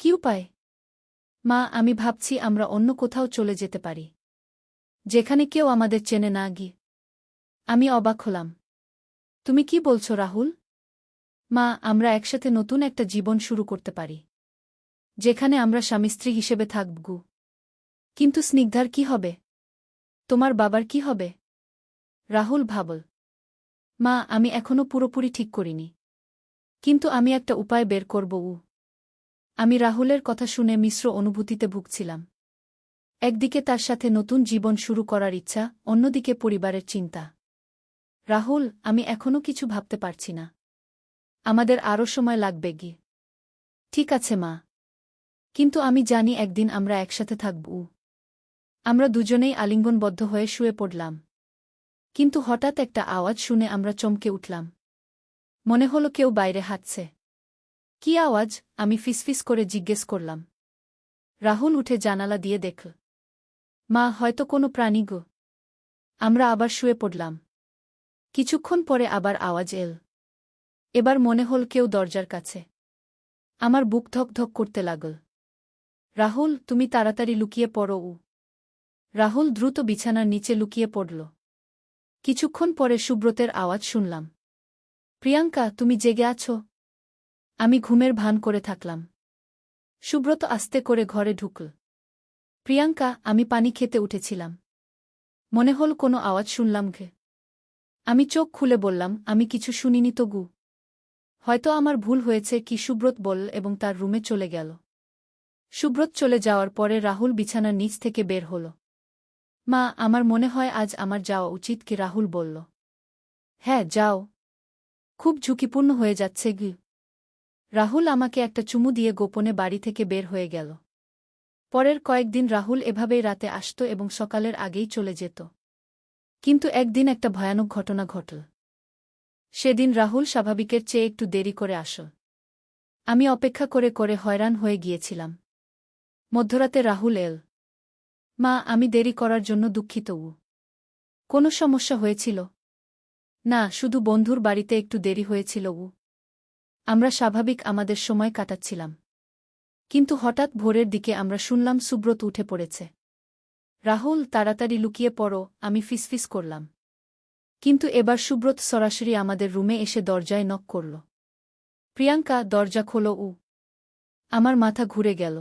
কি উপায়? মা, আমি ভাবছি আমরা অন্য কোথাও চলে যেতে পারি, যেখানে কেউ আমাদের চেনে না গি। আমি অবাক হলাম। তুমি কি বলছো রাহুল? মা, আমরা একসাথে নতুন একটা জীবন শুরু করতে পারি, যেখানে আমরা স্বামী স্ত্রী হিসেবে থাকব। কিন্তু স্নিগ্ধার কি হবে? তোমার বাবার কি হবে? রাহুল ভাবল। মা, আমি এখনো পুরোপুরি ঠিক করিনি, কিন্তু আমি একটা উপায় বের করব। আমি রাহুলের কথা শুনে মিশ্র অনুভূতিতে ভুগছিলাম। একদিকে তার সাথে নতুন জীবন শুরু করার ইচ্ছা, অন্যদিকে পরিবারের চিন্তা। রাহুল, আমি এখনো কিছু ভাবতে পারছি না। আমাদের আরও সময় লাগবে গি। ঠিক আছে মা, কিন্তু আমি জানি একদিন আমরা একসাথে থাকব। আমরা দুজনেই আলিঙ্গনবদ্ধ হয়ে শুয়ে পড়লাম। কিন্তু হঠাৎ একটা আওয়াজ শুনে আমরা চমকে উঠলাম। মনে হলো কেউ বাইরে হাঁটছে। কি আওয়াজ? আমি ফিসফিস করে জিজ্ঞেস করলাম। রাহুল উঠে জানালা দিয়ে দেখল। মা, হয়তো কোনো প্রাণী গো। আমরা আবার শুয়ে পড়লাম। কিছুক্ষণ পরে আবার আওয়াজ এল। এবার মনে হল কেউ দরজার কাছে। আমার বুক ধক ধক করতে লাগল। রাহুল, তুমি তাড়াতাড়ি লুকিয়ে পড়ো। রাহুল দ্রুত বিছানার নিচে লুকিয়ে পড়ল। কিছুক্ষণ পরে সুব্রতের আওয়াজ শুনলাম। প্রিয়াঙ্কা, তুমি জেগে আছো? আমি ঘুমের ভান করে থাকলাম। সুব্রত আস্তে করে ঘরে ঢুকল। প্রিয়াঙ্কা, আমি পানি খেতে উঠেছিলাম। মনে হল কোনো আওয়াজ শুনলাম ঘে। আমি চোখ খুলে বললাম, আমি কিছু শুনিনি তো গু। হয়তো আমার ভুল হয়েছে কি, সুব্রত বলল এবং তার রুমে চলে গেল। সুব্রত চলে যাওয়ার পরে রাহুল বিছানার নিচ থেকে বের হল। মা, আমার মনে হয় আজ আমার যাওয়া উচিত কি, রাহুল বলল। হ্যাঁ, যাও। খুব ঝুঁকিপূর্ণ হয়ে যাচ্ছে গি। রাহুল আমাকে একটা চুমু দিয়ে গোপনে বাড়ি থেকে বের হয়ে গেল। পরের কয়েকদিন রাহুল এভাবেই রাতে আসত এবং সকালের আগেই চলে যেত। কিন্তু একদিন একটা ভয়ানক ঘটনা ঘটল। সেদিন রাহুল স্বাভাবিকের চেয়ে একটু দেরি করে আসল। আমি অপেক্ষা করে করে হয়রান হয়ে গিয়েছিলাম। মধ্যরাতে রাহুল এল। মা, আমি দেরি করার জন্য দুঃখিত। কোনো সমস্যা হয়েছিল? না, শুধু বন্ধুর বাড়িতে একটু দেরি হয়েছিল। আমরা স্বাভাবিক আমাদের সময় কাটাচ্ছিলাম। কিন্তু হঠাৎ ভোরের দিকে আমরা শুনলাম সুব্রত উঠে পড়েছে। রাহুল, তাড়াতাড়ি লুকিয়ে পড়ো, আমি ফিসফিস করলাম। কিন্তু এবার সুব্রত সরাসরি আমাদের রুমে এসে দরজায় নক করল। প্রিয়াঙ্কা, দরজা খোলো। আমার মাথা ঘুরে গেল।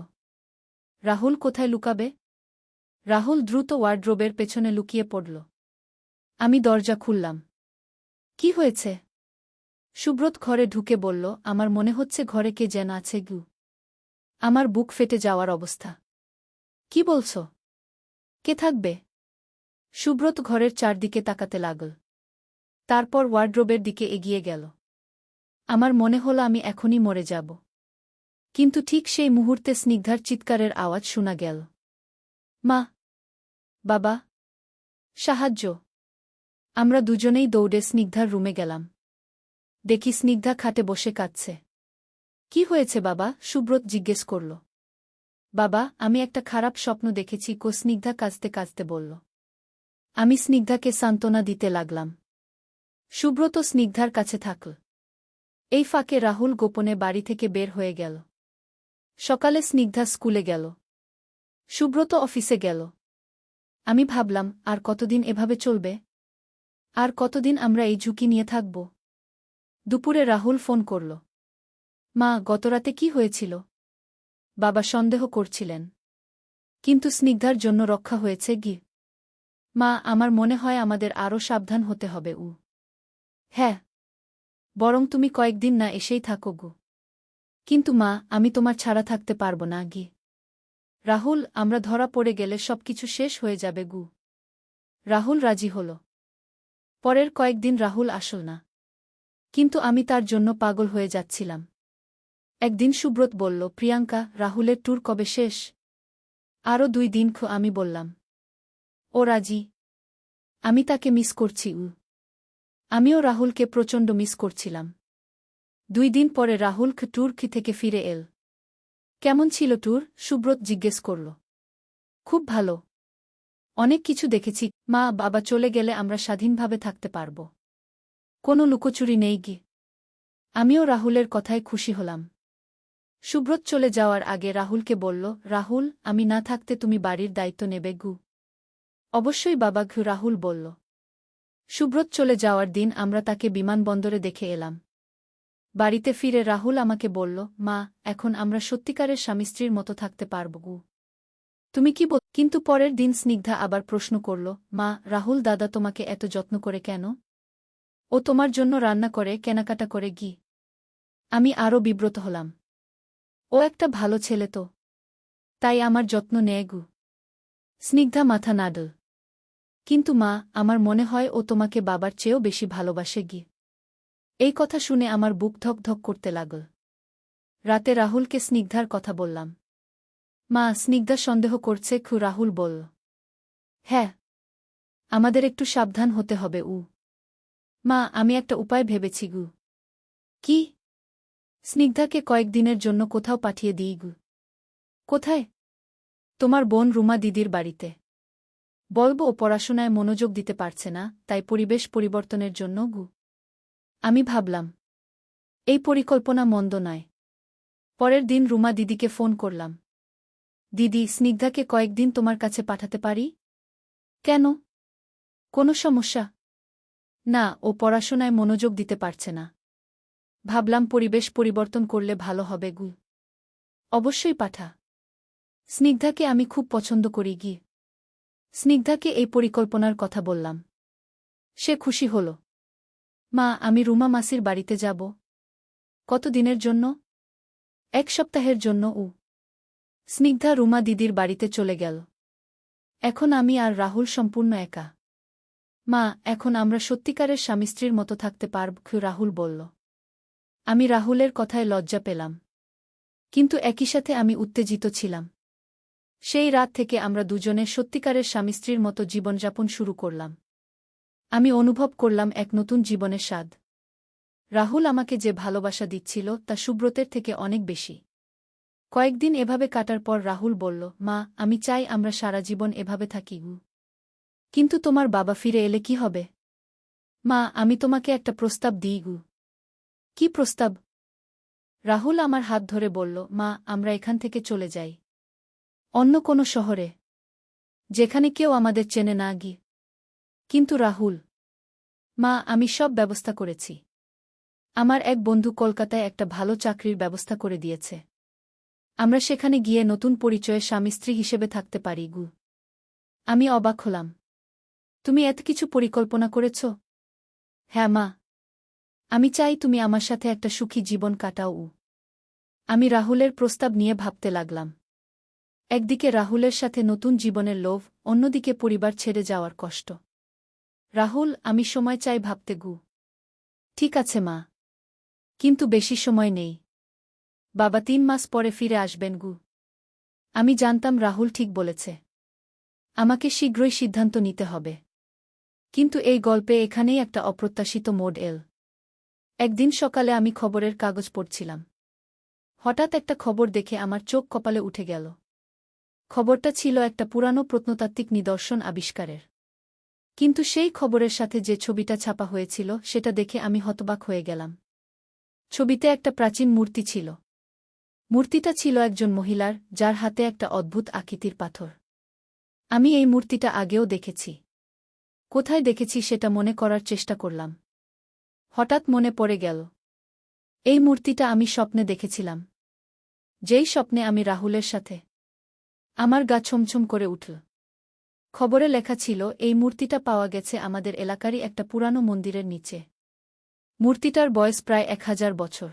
রাহুল কোথায় লুকাবে? রাহুল দ্রুত ওয়ার্ড্রোবের পেছনে লুকিয়ে পড়ল। আমি দরজা খুললাম। কি হয়েছে? সুব্রত ঘরে ঢুকে বলল, আমার মনে হচ্ছে ঘরে কে যেন আছে গু। আমার বুক ফেটে যাওয়ার অবস্থা। কি বলছ? কে থাকবে? সুব্রত ঘরের চারদিকে তাকাতে লাগল। তারপর ওয়ার্ড্রোবের দিকে এগিয়ে গেল। আমার মনে হলো আমি এখনই মরে যাব। কিন্তু ঠিক সেই মুহূর্তে স্নিগ্ধার চিৎকারের আওয়াজ শোনা গেল। মা! বাবা! সাহায্য! আমরা দুজনেই দৌড়ে স্নিগ্ধার রুমে গেলাম। দেখি স্নিগ্ধা খাটে বসে কাঁদছে। কি হয়েছে বাবা? সুব্রত জিজ্ঞেস করল। বাবা, আমি একটা খারাপ স্বপ্ন দেখেছি, স্নিগ্ধা কাঁদতে কাঁদতে বলল। আমি স্নিগ্ধাকে সান্ত্বনা দিতে লাগলাম। সুব্রত স্নিগ্ধার কাছে থাকল। এই ফাঁকে রাহুল গোপনে বাড়ি থেকে বের হয়ে গেল। সকালে স্নিগ্ধা স্কুলে গেল। সুব্রত অফিসে গেল। আমি ভাবলাম, আর কতদিন এভাবে চলবে? আর কতদিন আমরা এই ঝুঁকি নিয়ে থাকব? দুপুরে রাহুল ফোন করল। মা, গতরাতে কি হয়েছিল? বাবা সন্দেহ করছিলেন। কিন্তু স্নিগ্ধার জন্য রক্ষা হয়েছে গি। মা, আমার মনে হয় আমাদের আরও সাবধান হতে হবে। হ্যাঁ, বরং তুমি কয়েকদিন না এসেই থাকো গো। কিন্তু মা, আমি তোমার ছাড়া থাকতে পারব না গি। রাহুল, আমরা ধরা পড়ে গেলে সবকিছু শেষ হয়ে যাবে গু। রাহুল রাজি হল। পরের কয়েকদিন রাহুল আসল না। কিন্তু আমি তার জন্য পাগল হয়ে যাচ্ছিলাম। একদিন সুব্রত বলল, প্রিয়াঙ্কা, রাহুলের ট্যুর কবে শেষ? আরও 2 দিন। আমি বললাম। ও রাজি। আমি তাকে মিস করছি। আমিও রাহুলকে প্রচণ্ড মিস করছিলাম। 2 দিন পরে রাহুল ট্যুর থেকে ফিরে এল। কেমন ছিল ট্যুর? সুব্রত জিজ্ঞেস করল। খুব ভালো। অনেক কিছু দেখেছি। মা, বাবা চলে গেলে আমরা স্বাধীনভাবে থাকতে পারব। কোনো লুকোচুরি নেই গি। আমিও রাহুলের কথায় খুশি হলাম। সুব্রত চলে যাওয়ার আগে রাহুলকে বলল, রাহুল, আমি না থাকতে তুমি বাড়ির দায়িত্ব নেবে গু? অবশ্যই বাবা ঘু, রাহুল বলল। সুব্রত চলে যাওয়ার দিন আমরা তাকে বিমানবন্দরে দেখে এলাম। বাড়িতে ফিরে রাহুল আমাকে বলল, মা, এখন আমরা সত্যিকারের স্বামী স্ত্রীর মতো থাকতে পারব গু। তুমি কি বল? কিন্তু পরের দিন স্নিগ্ধা আবার প্রশ্ন করল, মা, রাহুল দাদা তোমাকে এত যত্ন করে কেন? ও তোমার জন্য রান্না করে, কেনাকাটা করে গি? আমি আরও বিব্রত হলাম। ও একটা ভালো ছেলে তো, তাই আমার যত্ন নেয় গু। স্নিগ্ধা মাথা নাড়ল। কিন্তু মা, আমার মনে হয় ও তোমাকে বাবার চেয়েও বেশি ভালোবাসে গি। এই কথা শুনে আমার বুক ধক ধক করতে লাগল। রাতে রাহুলকে স্নিগ্ধার কথা বললাম। মা, স্নিগ্ধা সন্দেহ করছে খু, রাহুল বলল। হ্যাঁ, আমাদের একটু সাবধান হতে হবে উ। মা, আমি একটা উপায় ভেবেছি গু। কি? স্নিগ্ধাকে কয়েকদিনের জন্য কোথাও পাঠিয়ে দিই গু। কোথায়? তোমার বোন রুমা দিদির বাড়িতে। বলব ও পড়াশোনায় মনোযোগ দিতে পারছে না, তাই পরিবেশ পরিবর্তনের জন্য গু। আমি ভাবলাম, এই পরিকল্পনা মন্দ নয়। পরের দিন রুমা দিদিকে ফোন করলাম। দিদি, স্নিগ্ধাকে কয়েকদিন তোমার কাছে পাঠাতে পারি? কেন? কোনো সমস্যা? না, ও পড়াশোনায় মনোযোগ দিতে পারছে না। ভাবলাম পরিবেশ পরিবর্তন করলে ভালো হবে গু। অবশ্যই পাঠা। স্নিগ্ধাকে আমি খুব পছন্দ করি গি। স্নিগ্ধাকে এই পরিকল্পনার কথা বললাম। সে খুশি হল। মা, আমি রুমা মাসির বাড়িতে যাব। কত দিনের জন্য? 1 সপ্তাহের জন্য উ। স্নিগ্ধা রুমা দিদির বাড়িতে চলে গেল। এখন আমি আর রাহুল সম্পূর্ণ একা। মা, এখন আমরা সত্যিকারের স্বামী স্ত্রীর মতো থাকতে পারব, রাহুল বলল। আমি রাহুলের কথায় লজ্জা পেলাম। কিন্তু একই সাথে আমি উত্তেজিত ছিলাম। সেই রাত থেকে আমরা দুজনে সত্যিকারের স্বামী স্ত্রীর মতো জীবনযাপন শুরু করলাম। আমি অনুভব করলাম এক নতুন জীবনের স্বাদ। রাহুল আমাকে যে ভালোবাসা দিচ্ছিল তা সুব্রতের থেকে অনেক বেশি। কয়েকদিন এভাবে কাটার পর রাহুল বলল, মা, আমি চাই আমরা সারা জীবন এভাবে থাকি গু। কিন্তু তোমার বাবা ফিরে এলে কি হবে? মা, আমি তোমাকে একটা প্রস্তাব দিই গু। কি প্রস্তাব? রাহুল আমার হাত ধরে বলল, মা, আমরা এখান থেকে চলে যাই। অন্য কোনো শহরে, যেখানে কেউ আমাদের চেনে না গি। কিন্তু রাহুল। মা, আমি সব ব্যবস্থা করেছি। আমার এক বন্ধু কলকাতায় একটা ভালো চাকরির ব্যবস্থা করে দিয়েছে। আমরা সেখানে গিয়ে নতুন পরিচয়ে স্বামী স্ত্রী হিসেবে থাকতে পারি গু। আমি অবাক হলাম। তুমি এত কিছু পরিকল্পনা করেছ? হ্যাঁ মা। আমি চাই তুমি আমার সাথে একটা সুখী জীবন কাটাও উ। আমি রাহুলের প্রস্তাব নিয়ে ভাবতে লাগলাম। একদিকে রাহুলের সাথে নতুন জীবনের লোভ, অন্যদিকে পরিবার ছেড়ে যাওয়ার কষ্ট। রাহুল, আমি সময় চাই ভাবতে গু। ঠিক আছে মা। কিন্তু বেশি সময় নেই। বাবা 3 মাস পরে ফিরে আসবেন গু। আমি জানতাম রাহুল ঠিক বলেছে। আমাকে শীঘ্রই সিদ্ধান্ত নিতে হবে। কিন্তু এই গল্পে এখানেই একটা অপ্রত্যাশিত মোড় এল। একদিন সকালে আমি খবরের কাগজ পড়ছিলাম। হঠাৎ একটা খবর দেখে আমার চোখ কপালে উঠে গেল। খবরটা ছিল একটা পুরানো প্রত্নতাত্ত্বিক নিদর্শন আবিষ্কারের। কিন্তু সেই খবরের সাথে যে ছবিটা ছাপা হয়েছিল সেটা দেখে আমি হতবাক হয়ে গেলাম। ছবিতে একটা প্রাচীন মূর্তি ছিল। মূর্তিটা ছিল একজন মহিলার, যার হাতে একটা অদ্ভুত আকৃতির পাথর। আমি এই মূর্তিটা আগেও দেখেছি। কোথায় দেখেছি সেটা মনে করার চেষ্টা করলাম। হঠাৎ মনে পড়ে গেল, এই মূর্তিটা আমি স্বপ্নে দেখেছিলাম। যেই স্বপ্নে আমি রাহুলের সাথে। আমার গা ছমছম করে উঠল। খবরে লেখা ছিল এই মূর্তিটা পাওয়া গেছে আমাদের এলাকারই একটা পুরানো মন্দিরের নিচে। মূর্তিটার বয়স প্রায় 1000 বছর।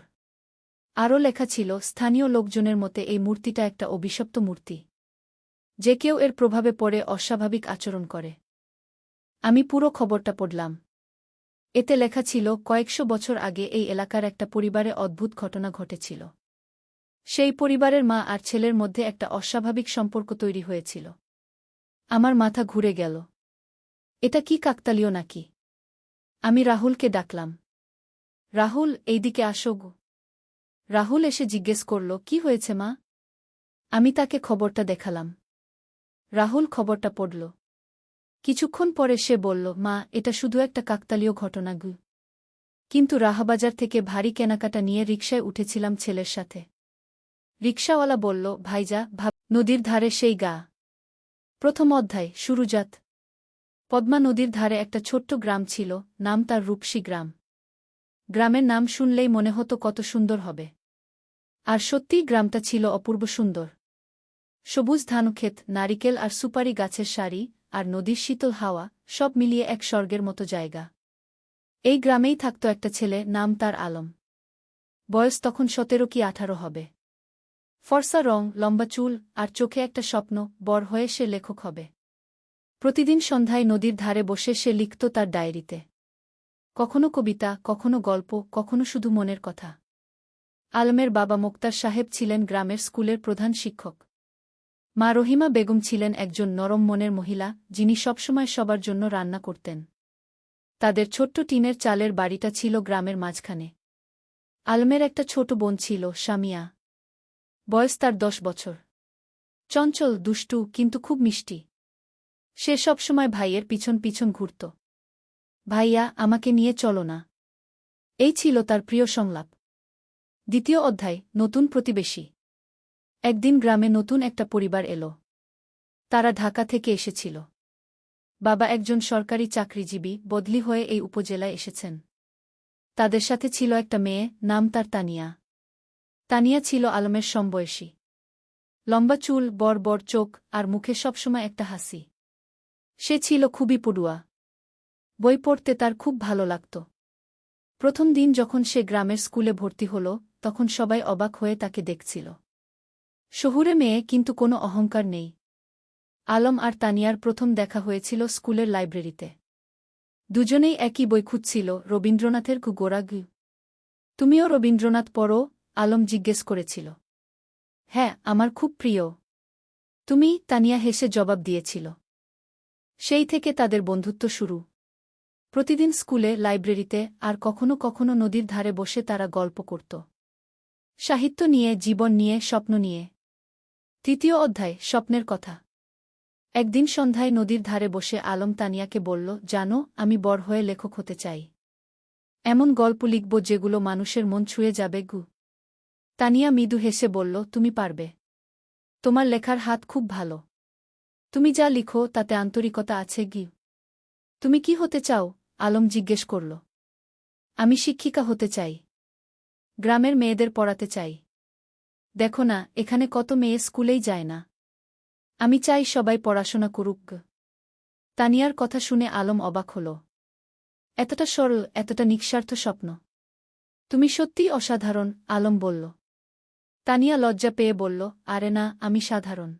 আরও লেখা ছিল স্থানীয় লোকজনের মতে এই মূর্তিটা একটা অভিশপ্ত মূর্তি। যে কেউ এর প্রভাবে পড়ে অস্বাভাবিক আচরণ করে। আমি পুরো খবরটা পড়লাম। এতে লেখা ছিল কয়েকশো বছর আগে এই এলাকার একটা পরিবারে অদ্ভুত ঘটনা ঘটেছিল। সেই পরিবারের মা আর ছেলের মধ্যে একটা অস্বাভাবিক সম্পর্ক তৈরি হয়েছিল। আমার মাথা ঘুরে গেল। এটা কি কাকতালীয় নাকি? আমি রাহুলকে ডাকলাম। রাহুল, এইদিকে আসো গো। রাহুল এসে জিজ্ঞেস করল, কি হয়েছে মা? আমি তাকে খবরটা দেখালাম। রাহুল খবরটা পড়ল। কিছুক্ষণ পরে সে বলল, মা, এটা শুধু একটা কাকতালীয় ঘটনা গু। কিন্তু রাহাবাজার থেকে ভারী কেনাকাটা নিয়ে রিকশায় উঠেছিলাম ছেলের সাথে। রিকশাওয়ালা বলল, ভাইজা নদীর ধারে সেই গা। প্রথম অধ্যায় শুরুজাত। পদ্মা নদীর ধারে একটা ছোট্ট গ্রাম ছিল, নাম তার রূপসী গ্রাম। গ্রামের নাম শুনলেই মনে হতো কত সুন্দর হবে। আর সত্যিই গ্রামটা ছিল অপূর্ব সুন্দর। সবুজ ধানক্ষেত, নারিকেল আর সুপারি গাছের সারি, আর নদীর শীতল হাওয়া, সব মিলিয়ে এক স্বর্গের মতো জায়গা। এই গ্রামেই থাকত একটা ছেলে, নাম তার আলম। বয়স তখন 17 কি 18 হবে। ফর্সা রং, লম্বা চুল, আর চোখে একটা স্বপ্ন, বড় হয়ে সে লেখক হবে। প্রতিদিন সন্ধ্যায় নদীর ধারে বসে সে লিখত তার ডায়েরিতে। কখনো কবিতা, কখনো গল্প, কখনো শুধু মনের কথা। আলমের বাবা মোক্তার সাহেব ছিলেন গ্রামের স্কুলের প্রধান শিক্ষক। মা রহিমা বেগম ছিলেন একজন নরম মনের মহিলা, যিনি সবসময় সবার জন্য রান্না করতেন। তাদের ছোট্ট টিনের চালের বাড়িটা ছিল গ্রামের মাঝখানে। আলমের একটা ছোট বোন ছিল, সামিয়া। বয়স তার 10 বছর। চঞ্চল, দুষ্টু, কিন্তু খুব মিষ্টি। সে সবসময় ভাইয়ের পিছন পিছন ঘুরত। ভাইয়া, আমাকে নিয়ে চলো না। এই ছিল তার প্রিয় সংলাপ। দ্বিতীয় অধ্যায় নতুন প্রতিবেশী। একদিন গ্রামে নতুন একটা পরিবার এলো। তারা ঢাকা থেকে এসেছিল। বাবা একজন সরকারি চাকরিজীবী, বদলি হয়ে এই উপজেলায় এসেছেন। তাদের সাথে ছিল একটা মেয়ে, নাম তার তানিয়া। তানিয়া ছিল আলমের সমবয়সী। লম্বা চুল, বড় বড় চোখ, আর মুখে সবসময় একটা হাসি। সে ছিল খুবই পড়ুয়া। বই পড়তে তার খুব ভালো লাগত। প্রথম দিন যখন সে গ্রামের স্কুলে ভর্তি হল, তখন সবাই অবাক হয়ে তাকে দেখছিল। শহুরে মেয়ে, কিন্তু কোনো অহংকার নেই। আলম আর তানিয়ার প্রথম দেখা হয়েছিল স্কুলের লাইব্রেরিতে। দুজনেই একই বই খুঁজছিল, রবীন্দ্রনাথের গোরাগু। তুমিও রবীন্দ্রনাথ পড়ো? আলম জিজ্ঞেস করেছিল। হ্যাঁ, আমার খুব প্রিয়। তুমি? তানিয়া হেসে জবাব দিয়েছিল। সেই থেকে তাদের বন্ধুত্ব শুরু। প্রতিদিন স্কুলে, লাইব্রেরিতে, আর কখনো কখনো নদীর ধারে বসে তারা গল্প করত। সাহিত্য নিয়ে, জীবন নিয়ে, স্বপ্ন নিয়ে। তৃতীয় অধ্যায় স্বপ্নের কথা। একদিন সন্ধ্যায় নদীর ধারে বসে আলম তানিয়াকে বলল, জানো, আমি বড় হয়ে লেখক হতে চাই। এমন গল্প লিখব যেগুলো মানুষের মন ছুঁয়ে যাবে গু। তানিয়া মৃদু হেসে বলল, তুমি পারবে। তোমার লেখার হাত খুব ভালো। তুমি যা লিখো তাতে আন্তরিকতা আছে গি। তুমি কি হতে চাও? আলম জিজ্ঞেস করল। আমি শিক্ষিকা হতে চাই। গ্রামের মেয়েদের পড়াতে চাই। দেখো না, এখানে কত মেয়ে স্কুলেই যায় না। আমি চাই সবাই পড়াশোনা করুক। তানিয়ার কথা শুনে আলম অবাক হল। এতটা সরল, এতটা নিঃস্বার্থ স্বপ্ন। তুমি সত্যিই অসাধারণ, আলম বলল। তানিয়া লজ্জা পেয়ে বলল, আরে না, আমি সাধারণ।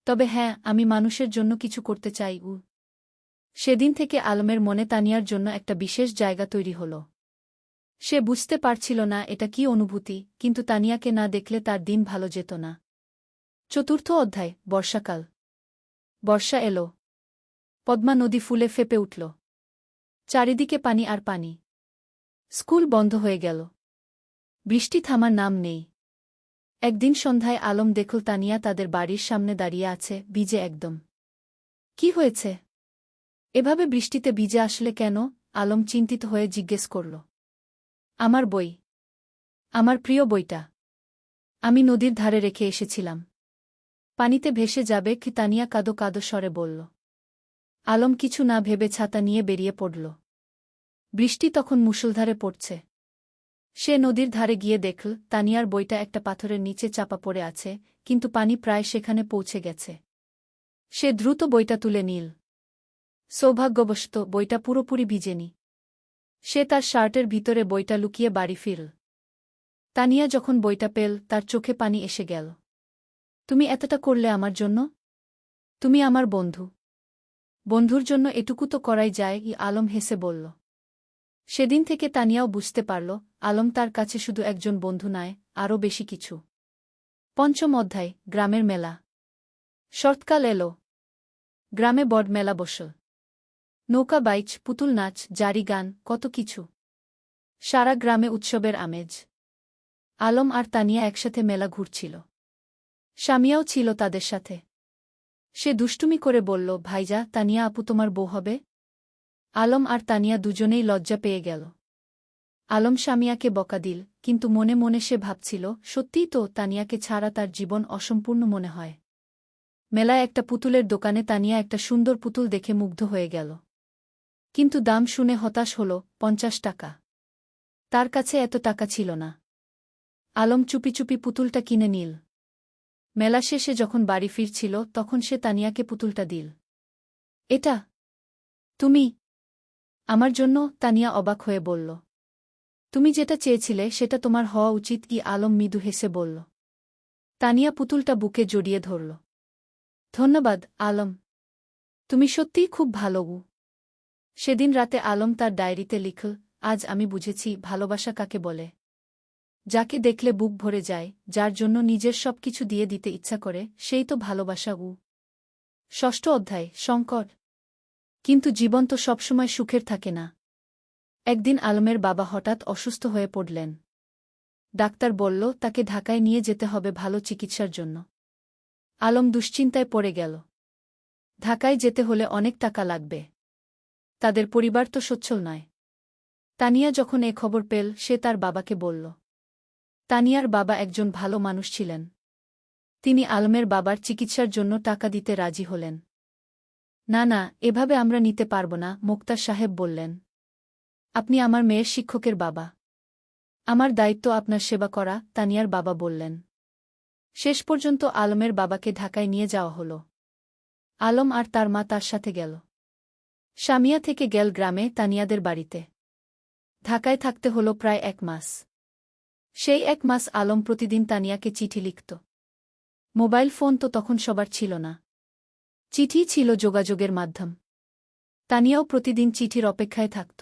তবে হ্যাঁ, আমি মানুষের জন্য কিছু করতে চাই। সেদিন থেকে আলমের মনে তানিয়ার জন্য একটা বিশেষ জায়গা তৈরি হল। সে বুঝতে পারছিল না এটা কি অনুভূতি, কিন্তু তানিয়াকে না দেখলে তার দিন ভালো যেত না। চতুর্থ অধ্যায় বর্ষাকাল। বর্ষা এলো। পদ্মা নদী ফুলে ফেপে উঠল। চারিদিকে পানি আর পানি। স্কুল বন্ধ হয়ে গেল। বৃষ্টি থামার নাম নেই। একদিন সন্ধ্যায় আলম দেখল তানিয়া তাদের বাড়ির সামনে দাঁড়িয়ে আছে, ভিজে একদম। কি হয়েছে? এভাবে বৃষ্টিতে ভিজে আসলে কেন? আলম চিন্তিত হয়ে জিজ্ঞেস করল। আমার বই। আমার প্রিয় বইটা। আমি নদীর ধারে রেখে এসেছিলাম। পানিতে ভেসে যাবে কি? তানিয়া কাঁদো কাঁদো স্বরে বলল। আলম কিছু না ভেবে ছাতা নিয়ে বেরিয়ে পড়ল। বৃষ্টি তখন মুষলধারে পড়ছে। সে নদীর ধারে গিয়ে দেখল তানিয়ার বইটা একটা পাথরের নিচে চাপা পড়ে আছে, কিন্তু পানি প্রায় সেখানে পৌঁছে গেছে। সে দ্রুত বইটা তুলে নিল। সৌভাগ্যবশত বইটা পুরোপুরি ভিজেনি। সে তার শার্টের ভিতরে বইটা লুকিয়ে বাড়ি ফিরল। তানিয়া যখন বইটা পেল, তার চোখে পানি এসে গেল। তুমি এতটা করলে আমার জন্য? তুমি আমার বন্ধু। বন্ধুর জন্য এটুকু তো করাই যায়, আলম হেসে বলল। সেদিন থেকে তানিয়াও বুঝতে পারল, আলম তার কাছে শুধু একজন বন্ধু নয়, আরও বেশি কিছু। পঞ্চম অধ্যায় গ্রামের মেলা। শরৎকাল এলো। গ্রামে বড় মেলা বসল। নৌকা বাইচ, পুতুল নাচ, জারি গান, কত কিছু। সারা গ্রামে উৎসবের আমেজ। আলম আর তানিয়া একসাথে মেলা ঘুরছিল। সামিয়াও ছিল তাদের সাথে। সে দুষ্টুমি করে বলল, ভাইজা, তানিয়া আপু তোমার বউ হবে? আলম আর তানিয়া দুজনেই লজ্জা পেয়ে গেল। আলম সামিয়াকে বকা দিল, কিন্তু মনে মনে সে ভাবছিল, সত্যিই তো তানিয়াকে ছাড়া তার জীবন অসম্পূর্ণ মনে হয়। মেলায় একটা পুতুলের দোকানে তানিয়া একটা সুন্দর পুতুল দেখে মুগ্ধ হয়ে গেল। কিন্তু দাম শুনে হতাশ হল, 50 টাকা। তার কাছে এত টাকা ছিল না। আলম চুপি চুপি পুতুলটা কিনে নিল। মেলা শেষে যখন বাড়ি ফিরছিল তখন সে তানিয়াকে পুতুলটা দিল। এটা তুমি আমার জন্য? তানিয়া অবাক হয়ে বলল। তুমি যেটা চেয়েছিলে সেটা তোমার হওয়া উচিত কি? আলম মৃদু হেসে বলল। তানিয়া পুতুলটা বুকে জড়িয়ে ধরল। ধন্যবাদ আলম, তুমি সত্যিই খুব ভালো। সেদিন রাতে আলম তার ডায়েরিতে লিখল, আজ আমি বুঝেছি ভালোবাসা কাকে বলে। যাকে দেখলে বুক ভরে যায়, যার জন্য নিজের সবকিছু দিয়ে দিতে ইচ্ছা করে, সেই তো ভালোবাসা। ষষ্ঠ অধ্যায়, সংকট। কিন্তু জীবন তো সবসময় সুখের থাকে না। একদিন আলমের বাবা হঠাৎ অসুস্থ হয়ে পড়লেন। ডাক্তার বলল তাকে ঢাকায় নিয়ে যেতে হবে ভালো চিকিৎসার জন্য। আলম দুশ্চিন্তায় পড়ে গেল। ঢাকায় যেতে হলে অনেক টাকা লাগবে। তাদের পরিবার তো সচ্ছল নয়। তানিয়া যখন এ খবর পেল সে তার বাবাকে বলল। তানিয়ার বাবা একজন ভালো মানুষ ছিলেন। তিনি আলমের বাবার চিকিৎসার জন্য টাকা দিতে রাজি হলেন। না না, এভাবে আমরা নিতে পারব না, মোক্তার সাহেব বললেন। আপনি আমার মেয়ের শিক্ষকের বাবা। আমার দায়িত্ব আপনার সেবা করা, তানিয়ার বাবা বললেন। শেষ পর্যন্ত আলমের বাবাকে ঢাকায় নিয়ে যাওয়া হল। আলম আর তার মা তার সাথে গেল। সামিয়া থেকে গেল গ্রামে তানিয়াদের বাড়িতে। ঢাকায় থাকতে হল প্রায় 1 মাস। সেই 1 মাস আলম প্রতিদিন তানিয়াকে চিঠি লিখত। মোবাইল ফোন তো তখন সবার ছিল না। চিঠি ছিল যোগাযোগের মাধ্যম। তানিয়াও প্রতিদিন চিঠির অপেক্ষায় থাকত।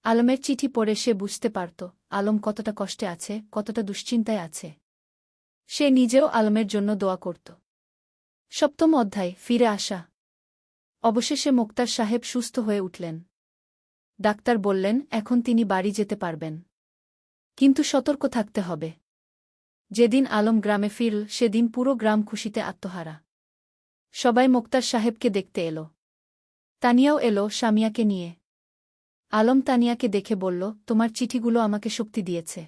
আলমের চিঠি পড়ে সে বুঝতে পারত আলম কতটা কষ্টে আছে, কতটা দুশ্চিন্তায় আছে। সে নিজেও আলমের জন্য দোয়া করত। সপ্তম অধ্যায়, ফিরে আসা। অবশেষে মোক্তার সাহেব সুস্থ হয়ে উঠলেন। ডাক্তার বললেন এখন তিনি বাড়ি যেতে পারবেন। কিন্তু সতর্ক থাকতে হবে। যেদিন আলম গ্রামে ফিরল সেদিন পুরো গ্রাম খুশিতে আত্মহারা। সবাই মোক্তার সাহেবকে দেখতে এলো। তানিয়াও এলো সামিয়াকে নিয়ে। আলম তানিয়াকে দেখে বলল, তোমার চিঠিগুলো আমাকে শক্তি দিয়েছে।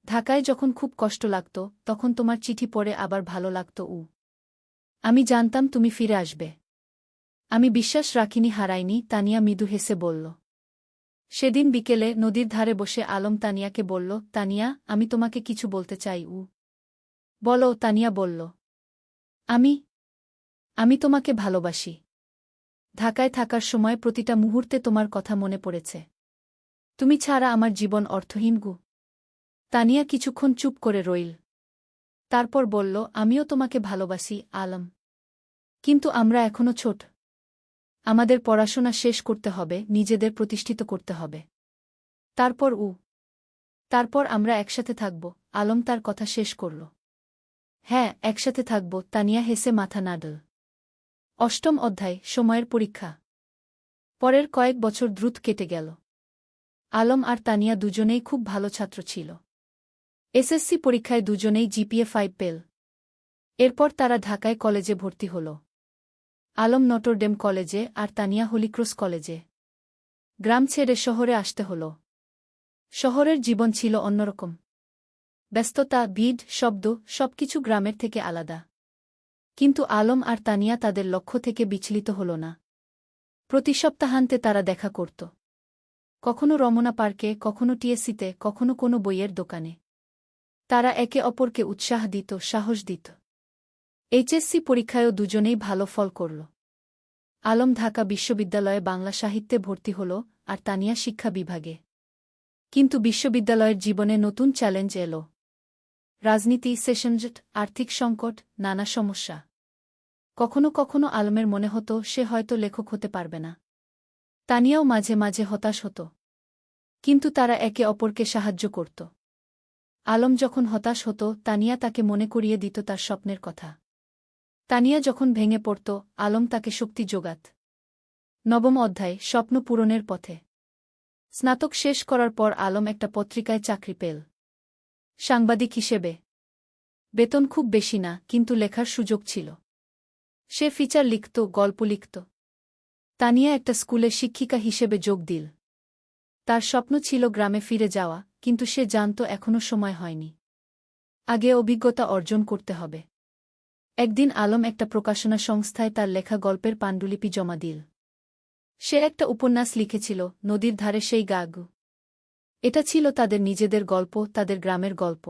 ঢাকায় যখন খুব কষ্ট লাগত তখন তোমার চিঠি পড়ে আবার ভালো লাগত। আমি জানতাম তুমি ফিরে আসবে। আমি বিশ্বাস রাখিনি, হারাইনি, তানিয়া মৃদু হেসে বলল। সেদিন বিকেলে নদীর ধারে বসে আলম তানিয়াকে বলল, তানিয়া, আমি তোমাকে কিছু বলতে চাই। বলো, তানিয়া বলল। আমি তোমাকে ভালোবাসি। ঢাকায় থাকার সময় প্রতিটা মুহূর্তে তোমার কথা মনে পড়েছে। তুমি ছাড়া আমার জীবন অর্থহীন। তানিয়া কিছুক্ষণ চুপ করে রইল। তারপর বলল, আমিও তোমাকে ভালোবাসি আলম। কিন্তু আমরা এখনো ছোট। আমাদের পড়াশোনা শেষ করতে হবে, নিজেদের প্রতিষ্ঠিত করতে হবে। তারপর আমরা একসাথে থাকব। আলম তার কথা শেষ করল। হ্যাঁ, একসাথে থাকব, তানিয়া হেসে মাথা নাড়ল। অষ্টম অধ্যায়, সময়ের পরীক্ষা। পরের কয়েক বছর দ্রুত কেটে গেল। আলম আর তানিয়া দুজনেই খুব ভালো ছাত্র ছিল। এসএসসি পরীক্ষায় দুজনেই জিপিএ 5 পেল। এরপর তারা ঢাকায় কলেজে ভর্তি হল। আলম নটরডেম কলেজে আর তানিয়া হলিক্রস কলেজে। গ্রাম ছেড়ে শহরে আসতে হল। শহরের জীবন ছিল অন্যরকম। ব্যস্ততা, ভিড়, শব্দ, সবকিছু গ্রামের থেকে আলাদা। কিন্তু আলম আর তানিয়া তাদের লক্ষ্য থেকে বিচলিত হল না। প্রতি সপ্তাহান্তে তারা দেখা করত। কখনো রমনা পার্কে, কখনো টিএসসিতে, কখনো কোনো বইয়ের দোকানে। তারা একে অপরকে উৎসাহ দিত, সাহস দিত। এইচএসসি পরীক্ষায়ও দুজনেই ভালো ফল করল। আলম ঢাকা বিশ্ববিদ্যালয়ে বাংলা সাহিত্যে ভর্তি হল আর তানিয়া শিক্ষা বিভাগে। কিন্তু বিশ্ববিদ্যালয়ের জীবনে নতুন চ্যালেঞ্জ এল। রাজনীতি, সেশনজট, আর্থিক সংকট, নানা সমস্যা। কখনো কখনো আলমের মনে হতো সে হয়তো লেখক হতে পারবে না। তানিয়াও মাঝে মাঝে হতাশ হতো। কিন্তু তারা একে অপরকে সাহায্য করত। আলম যখন হতাশ হতো তানিয়া তাকে মনে করিয়ে দিত তার স্বপ্নের কথা। তানিয়া যখন ভেঙে পড়ত আলম তাকে শক্তি যোগাত। নবম অধ্যায়, স্বপ্ন পূরণের পথে। স্নাতক শেষ করার পর আলম একটা পত্রিকায় চাকরি পেল। সাংবাদিক হিসেবে। বেতন খুব বেশি না, কিন্তু লেখার সুযোগ ছিল। সে ফিচার লিখত, গল্প লিখত। তানিয়া একটা স্কুলে শিক্ষিকা হিসেবে যোগ দিল। তার স্বপ্ন ছিল গ্রামে ফিরে যাওয়া, কিন্তু সে জানত এখনও সময় হয়নি। আগে অভিজ্ঞতা অর্জন করতে হবে। একদিন আলম একটা প্রকাশনা সংস্থায় তার লেখা গল্পের পাণ্ডুলিপি জমা দিল। সে একটা উপন্যাস লিখেছিল, নদীর ধারে সেই গাগু। এটা ছিল তাদের নিজেদের গল্প, তাদের গ্রামের গল্প।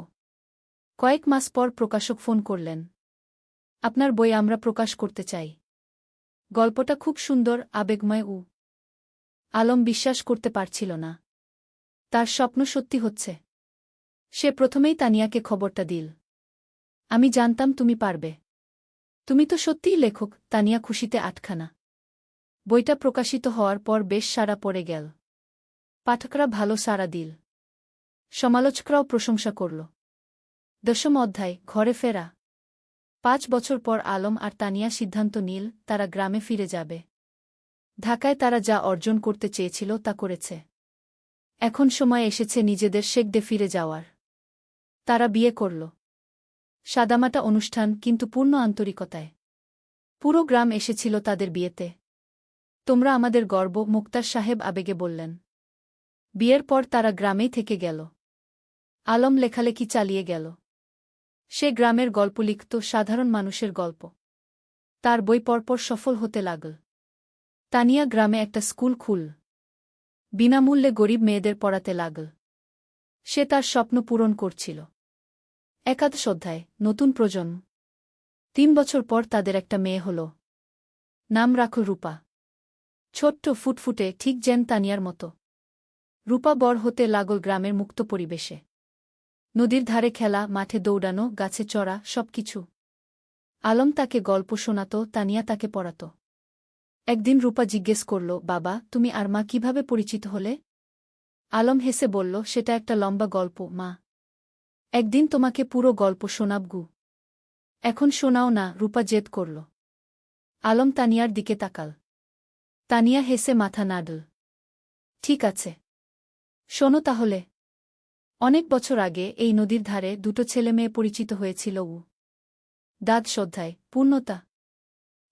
কয়েক মাস পর প্রকাশক ফোন করলেন। আপনার বই আমরা প্রকাশ করতে চাই। গল্পটা খুব সুন্দর, আবেগময়। আলম বিশ্বাস করতে পারছিল না। তার স্বপ্ন সত্যি হচ্ছে। সে প্রথমেই তানিয়াকে খবরটা দিল। আমি জানতাম তুমি পারবে। তুমি তো সত্যিই লেখক। তানিয়া খুশিতে আটখানা। বইটা প্রকাশিত হওয়ার পর বেশ সাড়া পড়ে গেল। পাঠকরা ভালো সাড়া দিল। সমালোচকরাও প্রশংসা করল। 10ম অধ্যায়, ঘরে ফেরা। 5 বছর পর আলম আর তানিয়া সিদ্ধান্ত নিল তারা গ্রামে ফিরে যাবে। ঢাকায় তারা যা অর্জন করতে চেয়েছিল তা করেছে। এখন সময় এসেছে নিজেদের শেকডে ফিরে যাওয়ার। তারা বিয়ে করল। সাদামাটা অনুষ্ঠান, কিন্তু পূর্ণ আন্তরিকতায়। পুরো গ্রাম এসেছিল তাদের বিয়েতে। তোমরা আমাদের গর্ব, মুক্তার সাহেব আবেগে বললেন। বিয়ের পর তারা গ্রামেই থেকে গেল। আলম লেখালেখি চালিয়ে গেল। সে গ্রামের গল্প লিখত, সাধারণ মানুষের গল্প। তার বই পরপর সফল হতে লাগল। তানিয়া গ্রামে একটা স্কুল খুল। বিনামূল্যে গরিব মেয়েদের পড়াতে লাগল। সে তার স্বপ্ন পূরণ করছিল। 11 অধ্যায়, নতুন প্রজন্ম। 3 বছর পর তাদের একটা মেয়ে হল। নাম রাখল রূপা। ছোট্ট, ফুটফুটে, ঠিক যেন তানিয়ার মতো। রূপা বড় হতে লাগল গ্রামের মুক্ত পরিবেশে। নদীর ধারে খেলা, মাঠে দৌড়ানো, গাছে চড়া, সবকিছু। আলম তাকে গল্প শোনাত, তানিয়া তাকে পড়াত। একদিন রূপা জিজ্ঞেস করল, বাবা, তুমি আর মা কিভাবে পরিচিত হলে? আলম হেসে বলল, সেটা একটা লম্বা গল্প মা। একদিন তোমাকে পুরো গল্প শোনাবগু। এখন শোনাও না, রূপা জেদ করল। আলম তানিয়ার দিকে তাকাল। তানিয়া হেসে মাথা নাড়ল। ঠিক আছে, শোনো তাহলে। অনেক বছর আগে এই নদীর ধারে 2টো ছেলে মেয়ে পরিচিত হয়েছিল। অধ্যায়, পূর্ণতা।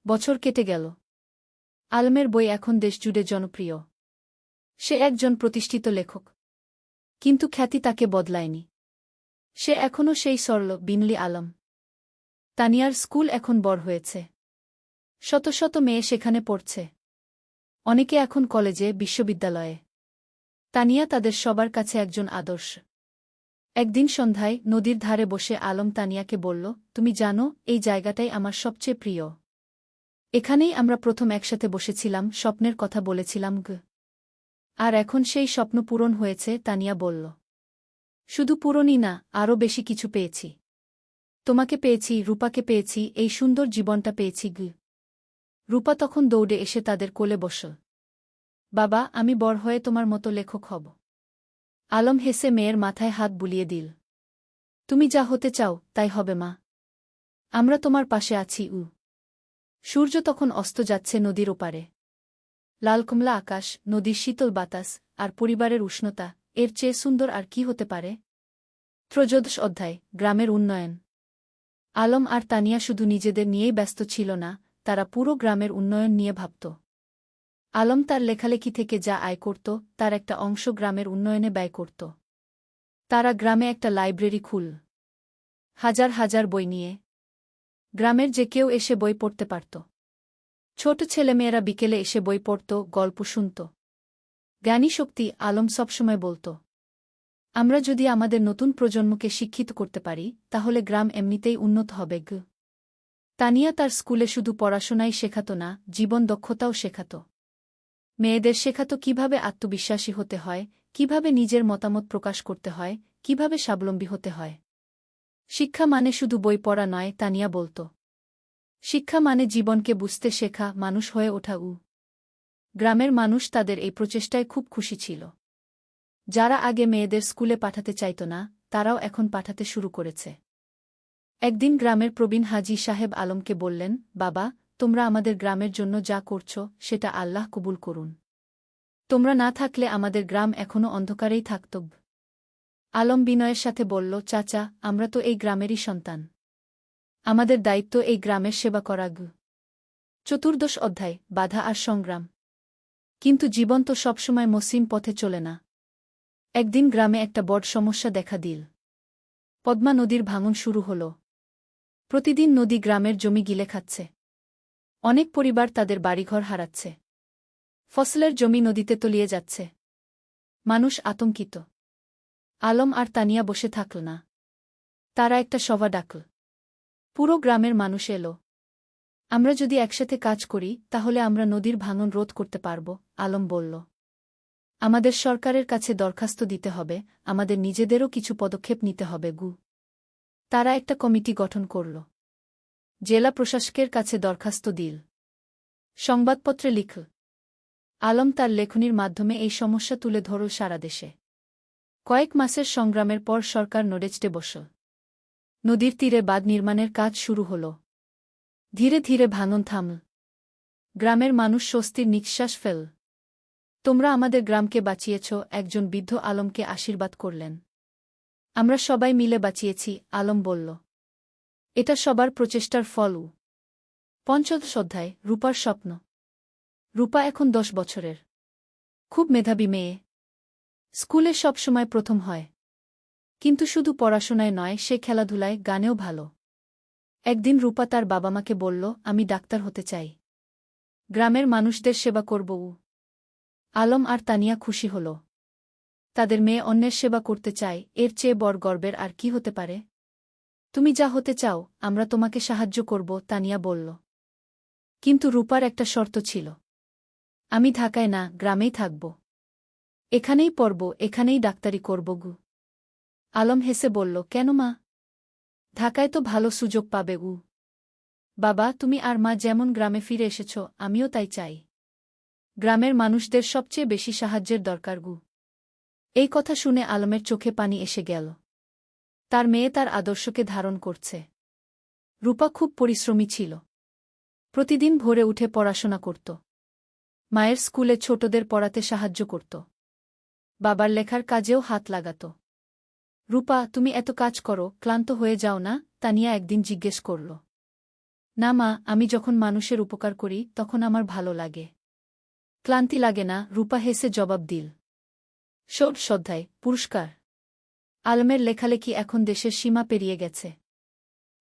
বছর কেটে গেল। আলমের বই এখন দেশজুড়ে জনপ্রিয়। সে একজন প্রতিষ্ঠিত লেখক। কিন্তু খ্যাতি তাকে বদলায়নি। সে এখনও সেই সরল, বিনলি আলম। তানিয়ার স্কুল এখন বড় হয়েছে। শত শত মেয়ে সেখানে পড়ছে। অনেকে এখন কলেজে, বিশ্ববিদ্যালয়ে। তানিয়া তাদের সবার কাছে একজন আদর্শ। একদিন সন্ধ্যায় নদীর ধারে বসে আলম তানিয়াকে বলল, তুমি জানো, এই জায়গাটাই আমার সবচেয়ে প্রিয়। এখানেই আমরা প্রথম একসাথে বসেছিলাম, স্বপ্নের কথা বলেছিলাম। আর এখন সেই স্বপ্ন পূরণ হয়েছে, তানিয়া বলল। শুধু পূরণই না, আরও বেশি কিছু পেয়েছি। তোমাকে পেয়েছি, রূপাকে পেয়েছি, এই সুন্দর জীবনটা পেয়েছি। রূপা তখন দৌড়ে এসে তাদের কোলে বসল। বাবা, আমি বড় হয়ে তোমার মতো লেখক হব। আলম হেসে মেয়ের মাথায় হাত বুলিয়ে দিল। তুমি যা হতে চাও তাই হবে মা। আমরা তোমার পাশে আছি। সূর্য তখন অস্ত যাচ্ছে নদীর ওপারে। লাল কমলা আকাশ, নদীর শীতল বাতাস, আর পরিবারের উষ্ণতা, এর চেয়ে সুন্দর আর কি হতে পারে? 13 অধ্যায়, গ্রামের উন্নয়ন। আলম আর তানিয়া শুধু নিজেদের নিয়েই ব্যস্ত ছিল না, তারা পুরো গ্রামের উন্নয়ন নিয়ে ভাবত। আলম তার লেখালেখি থেকে যা আয় করত, তার একটা অংশ গ্রামের উন্নয়নে ব্যয় করত। তারা গ্রামে একটা লাইব্রেরি খুল। হাজার হাজার বই নিয়ে। গ্রামের যে কেউ এসে বই পড়তে পারত। ছোট ছেলেমেয়েরা বিকেলে এসে বই পড়ত, গল্প শুনত। জ্ঞানী শক্তি, আলম সবসময় বলত। আমরা যদি আমাদের নতুন প্রজন্মকে শিক্ষিত করতে পারি, তাহলে গ্রাম এমনিতেই উন্নত হবে। তানিয়া তার স্কুলে শুধু পড়াশোনাই শেখাত না, জীবন দক্ষতাও শেখাত। মেয়েদের শেখাত কিভাবে আত্মবিশ্বাসী হতে হয়, কিভাবে নিজের মতামত প্রকাশ করতে হয়, কিভাবে স্বাবলম্বী হতে হয়। শিক্ষা মানে শুধু বই পড়া নয়, তানিয়া বলত। শিক্ষা মানে জীবনকে বুঝতে শেখা, মানুষ হয়ে ওঠা। গ্রামের মানুষ তাদের এই প্রচেষ্টায় খুব খুশি ছিল। যারা আগে মেয়েদের স্কুলে পাঠাতে চাইত না, তারাও এখন পাঠাতে শুরু করেছে। একদিন গ্রামের প্রবীণ হাজী সাহেব আলমকে বললেন, বাবা, তোমরা আমাদের গ্রামের জন্য যা করছ, সেটা আল্লাহ কবুল করুন। তোমরা না থাকলে আমাদের গ্রাম এখনও অন্ধকারেই থাকত। আলম বিনয়ের সাথে বলল, চাচা, আমরা তো এই গ্রামেরই সন্তান। আমাদের দায়িত্ব এই গ্রামের সেবা করা। 14 অধ্যায়, বাধা আর সংগ্রাম। কিন্তু জীবন তো সবসময় মসৃণ পথে চলে না। একদিন গ্রামে একটা বড় সমস্যা দেখা দিল। পদ্মা নদীর ভাঙন শুরু হল। প্রতিদিন নদী গ্রামের জমি গিলে খাচ্ছে। অনেক পরিবার তাদের বাড়িঘর হারাচ্ছে। ফসলের জমি নদীতে তলিয়ে যাচ্ছে। মানুষ আতঙ্কিত। আলম আর তানিয়া বসে থাকল না। তারা একটা সভা ডাকল। পুরো গ্রামের মানুষ এলো। আমরা যদি একসাথে কাজ করি তাহলে আমরা নদীর ভাঙন রোধ করতে পারব, আলম বলল। আমাদের সরকারের কাছে দরখাস্ত দিতে হবে, আমাদের নিজেদেরও কিছু পদক্ষেপ নিতে হবে গু। তারা একটা কমিটি গঠন করল। জেলা প্রশাসকের কাছে দরখাস্ত দিল। সংবাদপত্রে লিখল। আলম তার লেখনির মাধ্যমে এই সমস্যা তুলে ধরল সারা দেশে। কয়েক মাসের সংগ্রামের পর সরকার নড়েচড়ে বসল। নদীর তীরে বাঁধ নির্মাণের কাজ শুরু হল। ধীরে ধীরে ভাঙন থামল। গ্রামের মানুষ স্বস্তির নিঃশ্বাস ফেল। তোমরা আমাদের গ্রামকে বাঁচিয়েছ, একজন বৃদ্ধ আলমকে আশীর্বাদ করলেন। আমরা সবাই মিলে বাঁচিয়েছি, আলম বলল। এটা সবার প্রচেষ্টার ফল। ৫ম অধ্যায়, রূপার স্বপ্ন। রূপা এখন ১০ বছরের। খুব মেধাবী মেয়ে। স্কুলে সব সময় প্রথম হয়। কিন্তু শুধু পড়াশোনায় নয়, সে খেলাধুলায়, গানেও ভালো। একদিন রূপা তার বাবা মাকে বলল, আমি ডাক্তার হতে চাই। গ্রামের মানুষদের সেবা করব। আলম আর তানিয়া খুশি হল। তাদের মেয়ে অন্যের সেবা করতে চায়, এর চেয়ে বড় গর্বের আর কি হতে পারে? তুমি যা হতে চাও, আমরা তোমাকে সাহায্য করব, তানিয়া বলল। কিন্তু রূপার একটা শর্ত ছিল। আমি ঢাকায় না, গ্রামেই থাকব। এখানেই পড়ব, এখানেই ডাক্তারি করব গু। আলম হেসে বলল, কেন মা? ঢাকায় তো ভালো সুযোগ পাবে গু। বাবা, তুমি আর মা যেমন গ্রামে ফিরে এসেছ, আমিও তাই চাই। গ্রামের মানুষদের সবচেয়ে বেশি সাহায্যের দরকার গু। এই কথা শুনে আলমের চোখে পানি এসে গেল। তার মেয়ে তার আদর্শকে ধারণ করছে। রূপা খুব পরিশ্রমী ছিল। প্রতিদিন ভোরে উঠে পড়াশোনা করত। মায়ের স্কুলে ছোটদের পড়াতে সাহায্য করত। বাবার লেখার কাজেও হাত লাগাত। রূপা, তুমি এত কাজ করো, ক্লান্ত হয়ে যাও না? তানিয়া একদিন জিজ্ঞেস করল। না মা, আমি যখন মানুষের উপকার করি তখন আমার ভালো লাগে। ক্লান্তি লাগে না, রূপা হেসে জবাব দিল। ষোড়শ অধ্যায়, পুরস্কার। আলমের লেখালেখি এখন দেশের সীমা পেরিয়ে গেছে।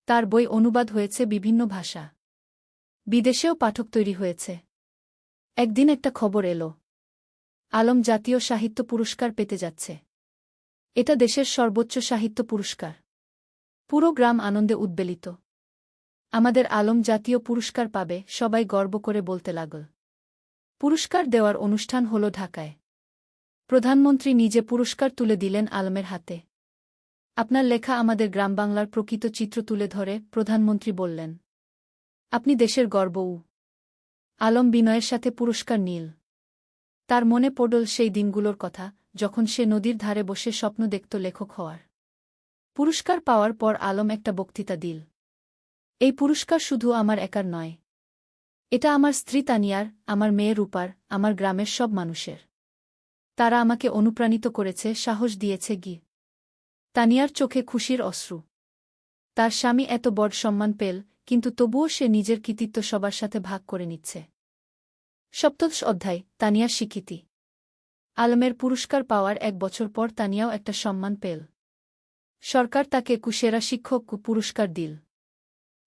তার বই অনুবাদ হয়েছে বিভিন্ন ভাষা। বিদেশেও পাঠক তৈরি হয়েছে। একদিন একটা খবর এলো। আলম জাতীয় সাহিত্য পুরস্কার পেতে যাচ্ছে। এটা দেশের সর্বোচ্চ সাহিত্য পুরস্কার। পুরো গ্রাম আনন্দে উদ্বেলিত। আমাদের আলম জাতীয় পুরস্কার পাবে, সবাই গর্ব করে বলতে লাগল। পুরস্কার দেওয়ার অনুষ্ঠান হল ঢাকায়। প্রধানমন্ত্রী নিজে পুরস্কার তুলে দিলেন আলমের হাতে। আপনার লেখা আমাদের গ্রামবাংলার প্রকৃত চিত্র তুলে ধরে, প্রধানমন্ত্রী বললেন। আপনি দেশের গর্ব। আলম বিনয়ের সাথে পুরস্কার নিল। তার মনে পড়ল সেই দিনগুলোর কথা, যখন সে নদীর ধারে বসে স্বপ্ন দেখত লেখক হওয়ার। পুরস্কার পাওয়ার পর আলম একটা বক্তৃতা দিল। এই পুরস্কার শুধু আমার একার নয়। এটা আমার স্ত্রী তানিয়ার, আমার মেয়ে রূপার, আমার গ্রামের সব মানুষের। তারা আমাকে অনুপ্রাণিত করেছে, সাহস দিয়েছে গি। তানিয়ার চোখে খুশির অশ্রু। তার স্বামী এত বড় সম্মান পেল, কিন্তু তবুও সে নিজের কৃতিত্ব সবার সাথে ভাগ করে নিচ্ছে। সপ্তদশ অধ্যায়, তানিয়ার স্বীকৃতি। আলমের পুরস্কার পাওয়ার ১ বছর পর তানিয়াও একটা সম্মান পেল। সরকার তাকে সেরা শিক্ষক পুরস্কার দিল।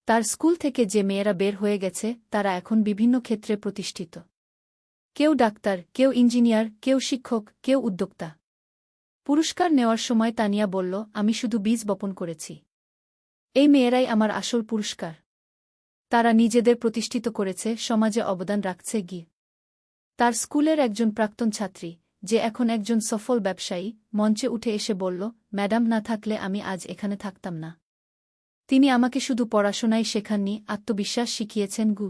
তার স্কুল থেকে যে মেয়েরা বের হয়ে গেছে তারা এখন বিভিন্ন ক্ষেত্রে প্রতিষ্ঠিত। কেউ ডাক্তার, কেউ ইঞ্জিনিয়ার, কেউ শিক্ষক, কেউ উদ্যোক্তা। পুরস্কার নেওয়ার সময় তানিয়া বলল, আমি শুধু বীজ বপন করেছি। এই মেয়েরাই আমার আসল পুরস্কার। তারা নিজেদের প্রতিষ্ঠিত করেছে, সমাজে অবদান রাখছে গি। তার স্কুলের একজন প্রাক্তন ছাত্রী, যে এখন একজন সফল ব্যবসায়ী, মঞ্চে উঠে এসে বলল, ম্যাডাম না থাকলে আমি আজ এখানে থাকতাম না। তিনি আমাকে শুধু পড়াশোনাই শেখাননি, আত্মবিশ্বাস শিখিয়েছেন গু।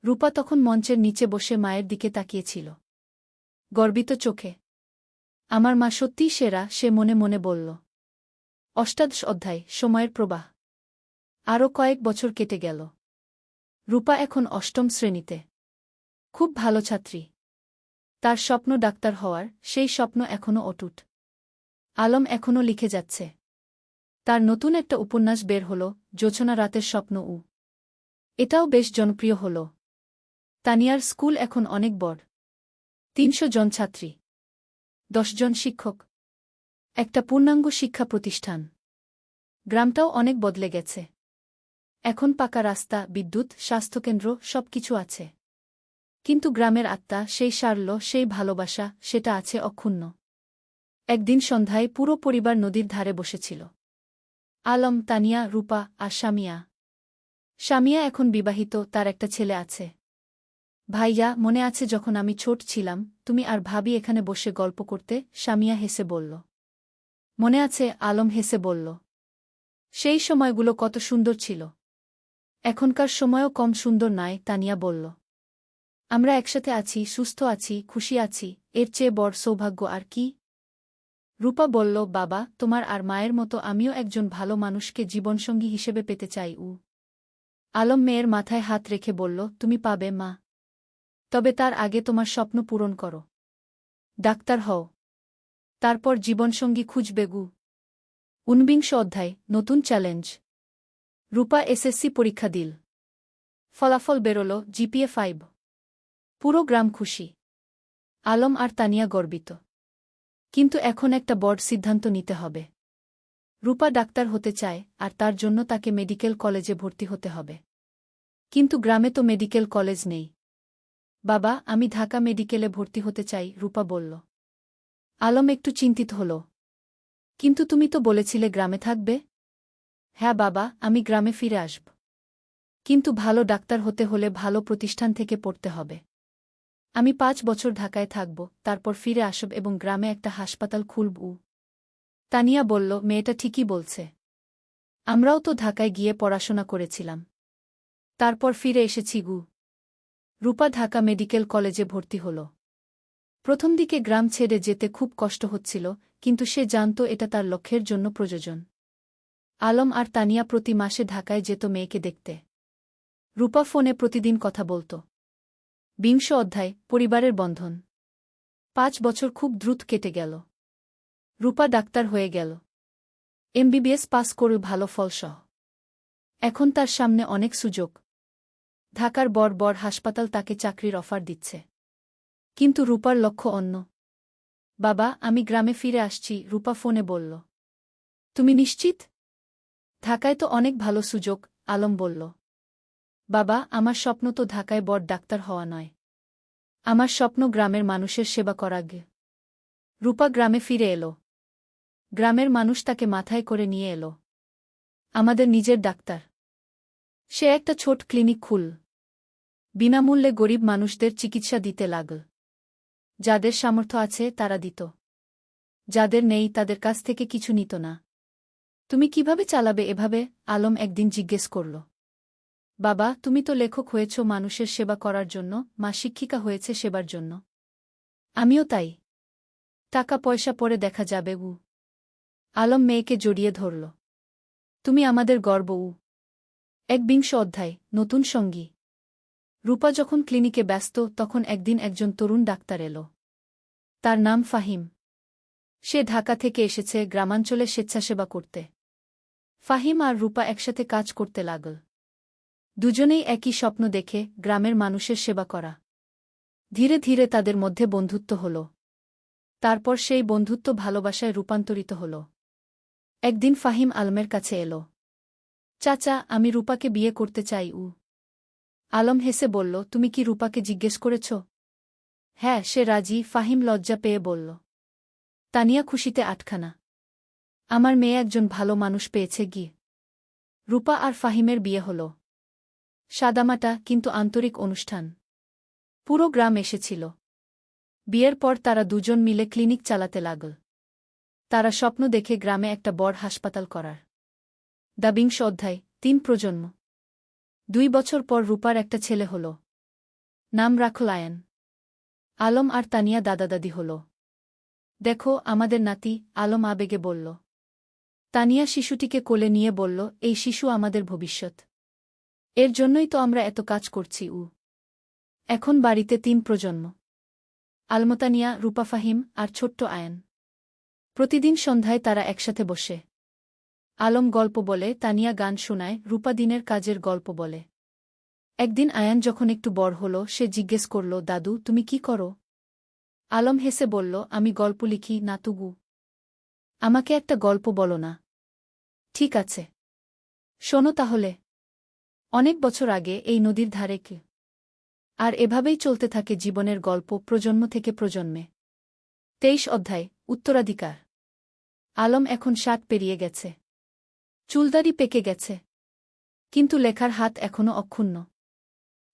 রূপা তখন মঞ্চের নিচে বসে মায়ের দিকে তাকিয়েছিল, গর্বিত চোখে। আমার মা সত্যিই সেরা, সে মনে মনে বলল। অষ্টাদশ অধ্যায়, সময়ের প্রবাহ। আরও কয়েক বছর কেটে গেল। রূপা এখন ৮ম শ্রেণীতে। খুব ভালো ছাত্রী। তার স্বপ্ন ডাক্তার হওয়ার, সেই স্বপ্ন এখনও অটুট। আলম এখনও লিখে যাচ্ছে। তার নতুন একটা উপন্যাস বের হল, জোছনা রাতের স্বপ্ন। এটাও বেশ জনপ্রিয় হল। তানিয়ার স্কুল এখন অনেক বড়। ৩০০ জন ছাত্রী, ১০ জন শিক্ষক। একটা পূর্ণাঙ্গ শিক্ষা প্রতিষ্ঠান। গ্রামটাও অনেক বদলে গেছে। এখন পাকা রাস্তা, বিদ্যুৎ, স্বাস্থ্যকেন্দ্র সবকিছু আছে। কিন্তু গ্রামের আত্মা, সেই সারল্য, সেই ভালোবাসা, সেটা আছে অক্ষুণ্ণ। একদিন সন্ধ্যায় পুরো পরিবার নদীর ধারে বসেছিল। আলম, তানিয়া, রূপা আর শামিয়া। শামিয়া এখন বিবাহিত, তার একটা ছেলে আছে। ভাইয়া, মনে আছে যখন আমি ছোট ছিলাম, তুমি আর ভাবি এখানে বসে গল্প করতে? শামিয়া হেসে বলল। মনে আছে, আলম হেসে বলল। সেই সময়গুলো কত সুন্দর ছিল। এখনকার সময়ও কম সুন্দর নয়, তানিয়া বলল। আমরা একসাথে আছি, সুস্থ আছি, খুশি আছি, এর চেয়ে বড় সৌভাগ্য আর কি? রূপা বলল, বাবা, তোমার আর মায়ের মতো আমিও একজন ভালো মানুষকে জীবনসঙ্গী হিসেবে পেতে চাই। আলম মেয়ের মাথায় হাত রেখে বলল, তুমি পাবে মা। তবে তার আগে তোমার স্বপ্ন পূরণ করো। ডাক্তার হও। তারপর জীবনসঙ্গী খুঁজবে। 49 অধ্যায়, নতুন চ্যালেঞ্জ। রূপা এসএসসি পরীক্ষা দিল। ফলাফল বেরোল, জিপিএ 5। পুরো গ্রাম খুশি। আলম আর তানিয়া গর্বিত। কিন্তু এখন একটা বড় সিদ্ধান্ত নিতে হবে। রূপা ডাক্তার হতে চায়, আর তার জন্য তাকে মেডিকেল কলেজে ভর্তি হতে হবে। কিন্তু গ্রামে তো মেডিকেল কলেজ নেই। বাবা, আমি ঢাকা মেডিকেলে ভর্তি হতে চাই, রূপা বলল। আলম একটু চিন্তিত হল। কিন্তু তুমি তো বলেছিলে গ্রামে থাকবে। হ্যাঁ বাবা, আমি গ্রামে ফিরে আসব। কিন্তু ভালো ডাক্তার হতে হলে ভালো প্রতিষ্ঠান থেকে পড়তে হবে। আমি 5 বছর ঢাকায় থাকব, তারপর ফিরে আসব এবং গ্রামে একটা হাসপাতাল খুলব। তানিয়া বলল, মেয়েটা ঠিকই বলছে। আমরাও তো ঢাকায় গিয়ে পড়াশোনা করেছিলাম। তারপর ফিরে এসেছি। রূপা ঢাকা মেডিকেল কলেজে ভর্তি হল। প্রথম দিকে গ্রাম ছেড়ে যেতে খুব কষ্ট হচ্ছিল, কিন্তু সে জানত এটা তার লক্ষ্যের জন্য প্রয়োজন। আলম আর তানিয়া প্রতি মাসে ঢাকায় যেত মেয়েকে দেখতে। রূপা ফোনে প্রতিদিন কথা বলত। 20 অধ্যায়, পরিবারের বন্ধন। 5 বছর খুব দ্রুত কেটে গেল। রূপা ডাক্তার হয়ে গেল। এমবিবিএস পাস করল ভালো ফলসহ। এখন তার সামনে অনেক সুযোগ। ঢাকার বড় বড় হাসপাতাল তাকে চাকরির অফার দিচ্ছে। কিন্তু রূপার লক্ষ্য অন্য। বাবা, আমি গ্রামে ফিরে আসছি, রূপা ফোনে বলল। তুমি নিশ্চিত? ঢাকায় তো অনেক ভালো সুযোগ, আলম বলল। বাবা, আমার স্বপ্ন তো ঢাকায় বড় ডাক্তার হওয়া নয়। আমার স্বপ্ন গ্রামের মানুষের সেবা করা। রূপা গ্রামে ফিরে এলো। গ্রামের মানুষ তাকে মাথায় করে নিয়ে এলো। আমাদের নিজের ডাক্তার। সে একটা ছোট ক্লিনিক খুল। বিনামূল্যে গরিব মানুষদের চিকিৎসা দিতে লাগল। যাদের সামর্থ্য আছে তারা দিত। যাদের নেই তাদের কাছ থেকে কিছু নিত না। তুমি কিভাবে চালাবে এভাবে? আলম একদিন জিজ্ঞেস করল। বাবা, তুমি তো লেখক হয়েছ মানুষের সেবা করার জন্য, মা শিক্ষিকা হয়েছে সেবার জন্য। আমিও তাই। টাকা পয়সা পরে দেখা যাবে। আলম মেয়েকে জড়িয়ে ধরল। তুমি আমাদের গর্ব। 21 অধ্যায়, নতুন সঙ্গী। রূপা যখন ক্লিনিকে ব্যস্ত, তখন একদিন একজন তরুণ ডাক্তার এলো। তার নাম ফাহিম। সে ঢাকা থেকে এসেছে গ্রামাঞ্চলে স্বেচ্ছাসেবা করতে। ফাহিম আর রূপা একসাথে কাজ করতে লাগল। দুজনেই একই স্বপ্ন দেখে, গ্রামের মানুষের সেবা করা। ধীরে ধীরে তাদের মধ্যে বন্ধুত্ব হল। তারপর সেই বন্ধুত্ব ভালোবাসায় রূপান্তরিত হল। একদিন ফাহিম আলমের কাছে এলো। চাচা, আমি রূপাকে বিয়ে করতে চাই। আলম হেসে বলল, তুমি কি রূপাকে জিজ্ঞেস করেছ? হ্যাঁ, সে রাজি, ফাহিম লজ্জা পেয়ে বলল। তানিয়া খুশিতে আটখানা। আমার মেয়ে একজন ভালো মানুষ পেয়েছে। রূপা আর ফাহিমের বিয়ে হল। সাদামাটা কিন্তু আন্তরিক অনুষ্ঠান। পুরো গ্রাম এসেছিল। বিয়ের পর তারা দুজন মিলে ক্লিনিক চালাতে লাগল। তারা স্বপ্ন দেখে গ্রামে একটা বড় হাসপাতাল করার। 20 অধ্যায়, 3 প্রজন্ম। 2 বছর পর রূপার একটা ছেলে হল। নাম রাখল আয়ান। আলম আর তানিয়া দাদা-দাদি হল। দেখো আমাদের নাতি, আলম আবেগে বলল। তানিয়া শিশুটিকে কোলে নিয়ে বলল, এই শিশু আমাদের ভবিষ্যৎ। এর জন্যই তো আমরা এত কাজ করছি। এখন বাড়িতে 3 প্রজন্ম। আলমতানিয়া, রূপা, ফাহিম আর ছোট্ট আয়ান। প্রতিদিন সন্ধ্যায় তারা একসাথে বসে। আলম গল্প বলে, তানিয়া গান শোনায়, রূপা দিনের কাজের গল্প বলে। একদিন আয়ান যখন একটু বড় হল, সে জিজ্ঞেস করল, দাদু, তুমি কি করো? আলম হেসে বলল, আমি গল্প লিখি, নাতুগু। আমাকে একটা গল্প বলো না। ঠিক আছে, শোনো তাহলে। অনেক বছর আগে এই নদীর ধারে কি, আর এভাবেই চলতে থাকে জীবনের গল্প প্রজন্ম থেকে প্রজন্মে। 23 অধ্যায়, উত্তরাধিকার। আলম এখন 60 পেরিয়ে গেছে। চুলদাড়ি পেকে গেছে। কিন্তু লেখার হাত এখনও অক্ষুণ্ণ।